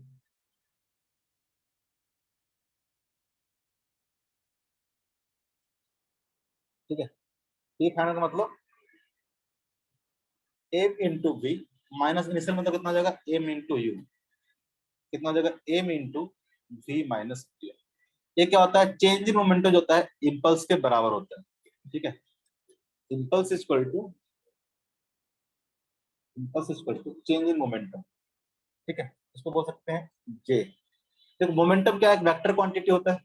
A: ठीक है, पी फाइनल का मतलब M into V minus initial मतलब कितना हो जाएगा, एम इंटू यू, कितना हो जाएगा, M into V minus U. ये क्या होता है, चेंज इन मोमेंटम जो होता है इम्पल्स के बराबर होता है। ठीक है, impulse equal to, impulse equal to change in momentum. ठीक है, इसको बोल सकते हैं जे। देखो मोमेंटम क्या है, वेक्टर क्वांटिटी होता है।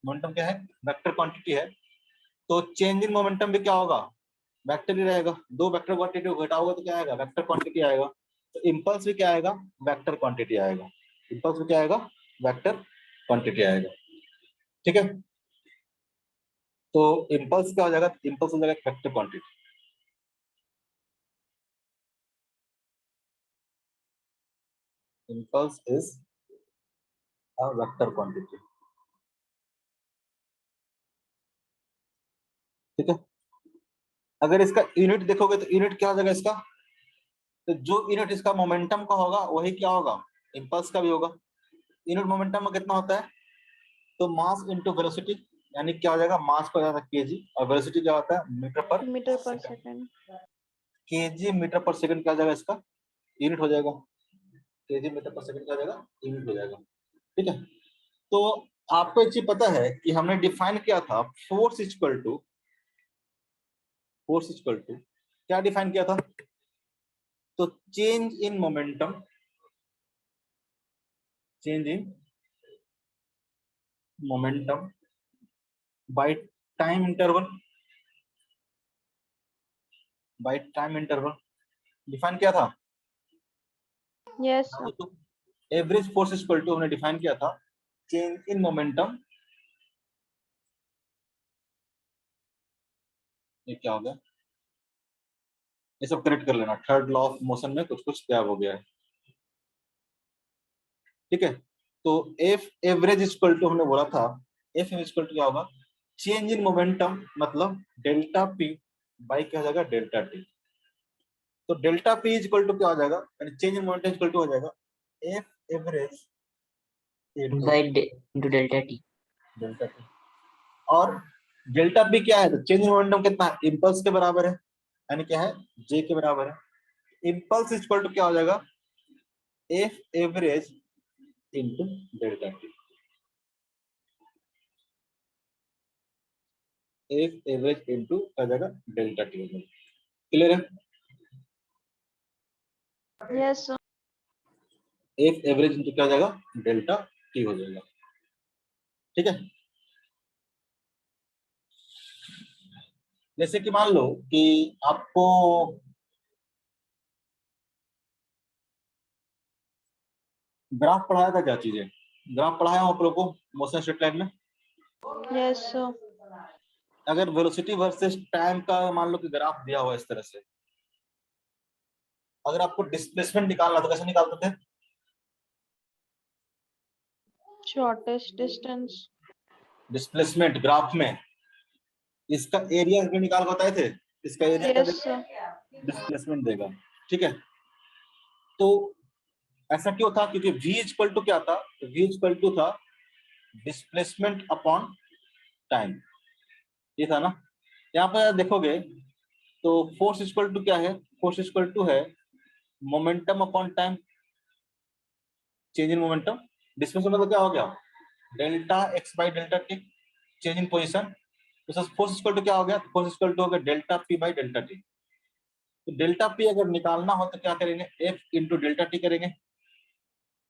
A: मोमेंटम क्या है, वेक्टर क्वांटिटी है। तो चेंज इन मोमेंटम भी क्या होगा, वेक्टर ही रहेगा। दो वेक्टर क्वांटिटी को घटाओगे तो क्या आएगा, वेक्टर क्वांटिटी आएगा। तो इम्पल्स भी क्या आएगा, वेक्टर क्वांटिटी आएगा। इम्पल्स भी क्या आएगा, वेक्टर क्वांटिटी आएगा। ठीक है, तो इम्पल्स क्या हो जाएगा, इम्पल्स हो जाएगा vector quantity. Impulse is a vector quantity. ठीक है, अगर इसका यूनिट देखोगे तो यूनिट क्या हो जाएगा इसका, तो जो यूनिट इसका मोमेंटम का होगा वही क्या होगा, इम्पल्स का भी होगा। यूनिट मोमेंटम में कितना होता है, तो मास इनटू वेलोसिटी, यानी क्या हो जाएगा, मास को जाता है केजी और वेलोसिटी क्या होता है, मीटर पर
B: मीटर पर
A: सेकंड।
B: सेकंड।
A: केजी मीटर पर सेकंड क्या हो जाएगा, इसका यूनिट हो जाएगा। केजी मीटर पर सेकंड क्या हो जाएगा, यूनिट हो जाएगा। ठीक है, तो आपको एक चीज पता है कि हमने डिफाइन किया था force equal to, force equal to क्या डिफाइन किया था, तो change in momentum, change in momentum by time interval, by time interval define किया था।
B: Yes, sir.
A: तो एवरेज फोर्स इक्वल टू हमने डिफाइन किया था चेंज इन मोमेंटम, ये क्या हो गया, ये सब करेक्ट कर लेना, थर्ड लॉ ऑफ मोशन में कुछ कुछ क्या हो गया है। ठीक है, तो एफ एवरेज इक्वल टू हमने बोला था, एफ इक्वल टू क्या होगा, चेंज इन मोमेंटम मतलब डेल्टा पी बाई क्या हो जाएगा, डेल्टा टी। तो डेल्टा पी इक्वल टू क्या हो जाएगा, यानी change in momentum equal to हो जाएगा F average into
C: by into delta T.
A: Delta T. और डेल्टा पी क्या है, तो चेंज इन मोमेंटम कितना है, इम्पल्स के बराबर है, यानी क्या है, जे के बराबर है। इम्पल्स इक्वल टू क्या हो जाएगा, F average into delta T. F average into क्या जाएगा, डेल्टा टी हो जाएगा। क्लियर है,
B: Yes, sir.
A: F average into क्या हो जाएगा, डेल्टा टी हो जाएगा। ठीक है, जैसे कि मान लो कि आपको ग्राफ पढ़ाया था, क्या चीजें ग्राफ पढ़ाया हूं आप लोगों को मोशन स्ट्रेट लाइन में।
B: Yes, sir.
A: अगर वेलोसिटी वर्सेस टाइम का मान लो कि ग्राफ दिया हुआ इस तरह से, अगर आपको डिस्प्लेसमेंट निकालना तो कैसे निकालते थे?
B: Shortest distance.
A: डिस्प्लेसमेंट ग्राफ में इसका एरिया निकाल बताए थे, इसका एरिया क्या
B: Yes, sir.
A: डिस्प्लेसमेंट देगा। ठीक है, तो ऐसा क्यों था? क्योंकि v इक्वल टू क्या था, v इक्वल टू था डिस्प्लेसमेंट अपॉन टाइम, ये था ना। यहाँ पर देखोगे तो फोर्स इक्वल टू क्या है, फोर्स इक्वल टू है momentum upon time, change in momentum. Displacement मतलब क्या हो गया, delta x by delta T, change in position. तो फोर्स इक्वल टू क्या हो गया, फोर्स इक्वल टू हो गया delta P by delta T. तो डेल्टा पी अगर निकालना हो तो क्या करेंगे, एफ इंटू डेल्टा टी करेंगे।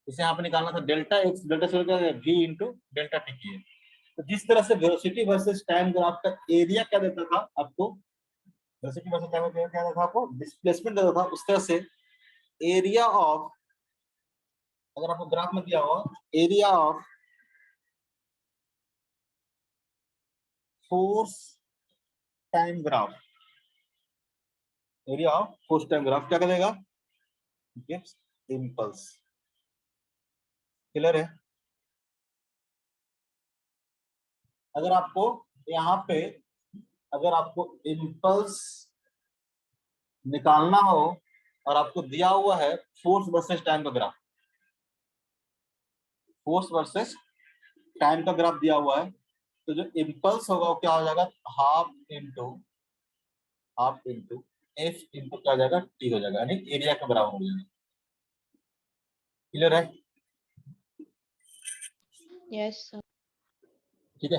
A: इसे यहाँ पे निकालना था डेल्टा एक्स, डेल्टा से क्या वी इंटू डेल्टा टी की है। तो जिस तरह से वेलोसिटी वर्सेस टाइम ग्राफ का एरिया क्या देता था आपको, वेलोसिटी वर्सेस टाइम का क्या देता था आपको, डिस्प्लेसमेंट देता था, उस तरह से एरिया ऑफ, अगर आपको ग्राफ में दिया हुआ area of force time graph, area of force time graph क्या करेगा, गिव्स इंपल्स। क्लियर है? अगर आपको यहाँ पे अगर आपको इंपल्स निकालना हो और आपको दिया हुआ है फोर्स वर्सेस टाइम का ग्राफ, फोर्स वर्सेस टाइम का ग्राफ दिया हुआ है, तो जो इंपल्स होगा वो क्या हो जाएगा, हाफ इंटू एफ इंटू क्या हो जाएगा, टी हो जाएगा, यानी एरिया के बराबर हो जाएगा। क्लियर है?
B: Yes, sir.
A: ठीक है,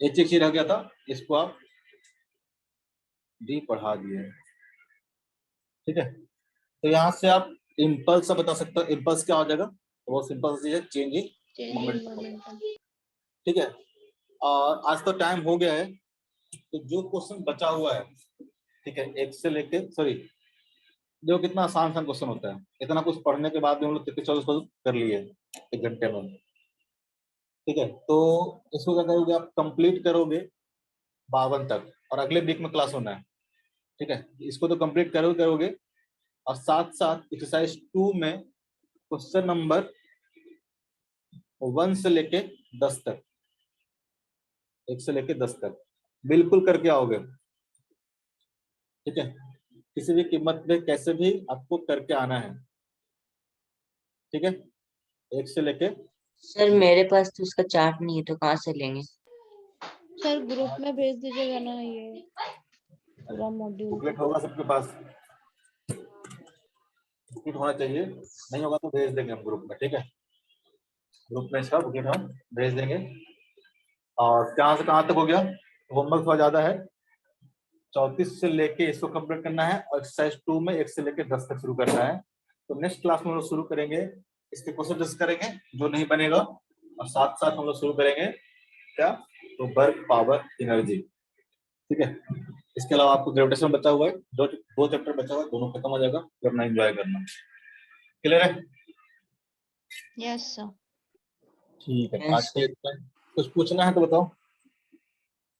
A: एक चीज रह गया था, इसको आप डी पढ़ा दिए। ठीक है, तो यहाँ से आप इम्पल्स बता सकते हो, इम्पल्स क्या हो जाएगा, वो सिंपल चीज है, change in
B: Change in
A: momentum.
B: momentum.
A: ठीक है, और आज तो टाइम हो गया है, तो जो क्वेश्चन बचा हुआ है, ठीक है, एक से लेके सॉरी, जो कितना आसान क्वेश्चन होता है, इतना कुछ पढ़ने के बाद भी हम लोग 33-34 कर लिए 1 घंटे में। ठीक है, तो इसको क्या करोगे आप, कंप्लीट करोगे 52 तक, और अगले वीक में क्लास होना है। ठीक है, इसको तो कंप्लीट करोगे और साथ साथ एक्सरसाइज 2 में क्वेश्चन नंबर 1 से लेके 10 तक, 1 से लेके 10 तक बिल्कुल करके आओगे। ठीक है, किसी भी कीमत पे कैसे भी आपको करके आना है। ठीक है, 1 से लेके,
C: सर मेरे पास तो उसका चार्ट नहीं है, तो कहाँ से लेंगे?
B: सर ग्रुप में भेज दीजिएगा ना ये पूरा मॉड्यूल।
A: बुकलेट होगा सबके पास, बुकलेट होना चाहिए, नहीं होगा तो भेज देंगे हम ग्रुप में। ठीक है, ग्रुप में इसका बुकलेट हम भेज देंगे। और कहाँ से कहाँ तक हो गया, होमवर्क थोड़ा ज्यादा है, 34 से लेके इसको कंप्लीट करना है, और एक्सरसाइज 2 में 1 से लेके 10 तक शुरू करना है। तो नेक्स्ट क्लास में हम लोग शुरू करेंगे, इसके क्वेश्चन डिस्कस करेंगे जो नहीं बनेगा, और साथ साथ हम लोग शुरू करेंगे क्या, तो वर्क पावर एनर्जी। ठीक है, इसके अलावा आपको ग्रेविटेशन बचा हुआ है, दो चैप्टर बचा हुआ है, दोनों खत्म हो जाएगा, फिर अपना एंजॉय करना। क्लियर है?
B: Yes, sir.
A: ठीक है,
C: Yes,
A: आज के कुछ पूछना है तो बताओ।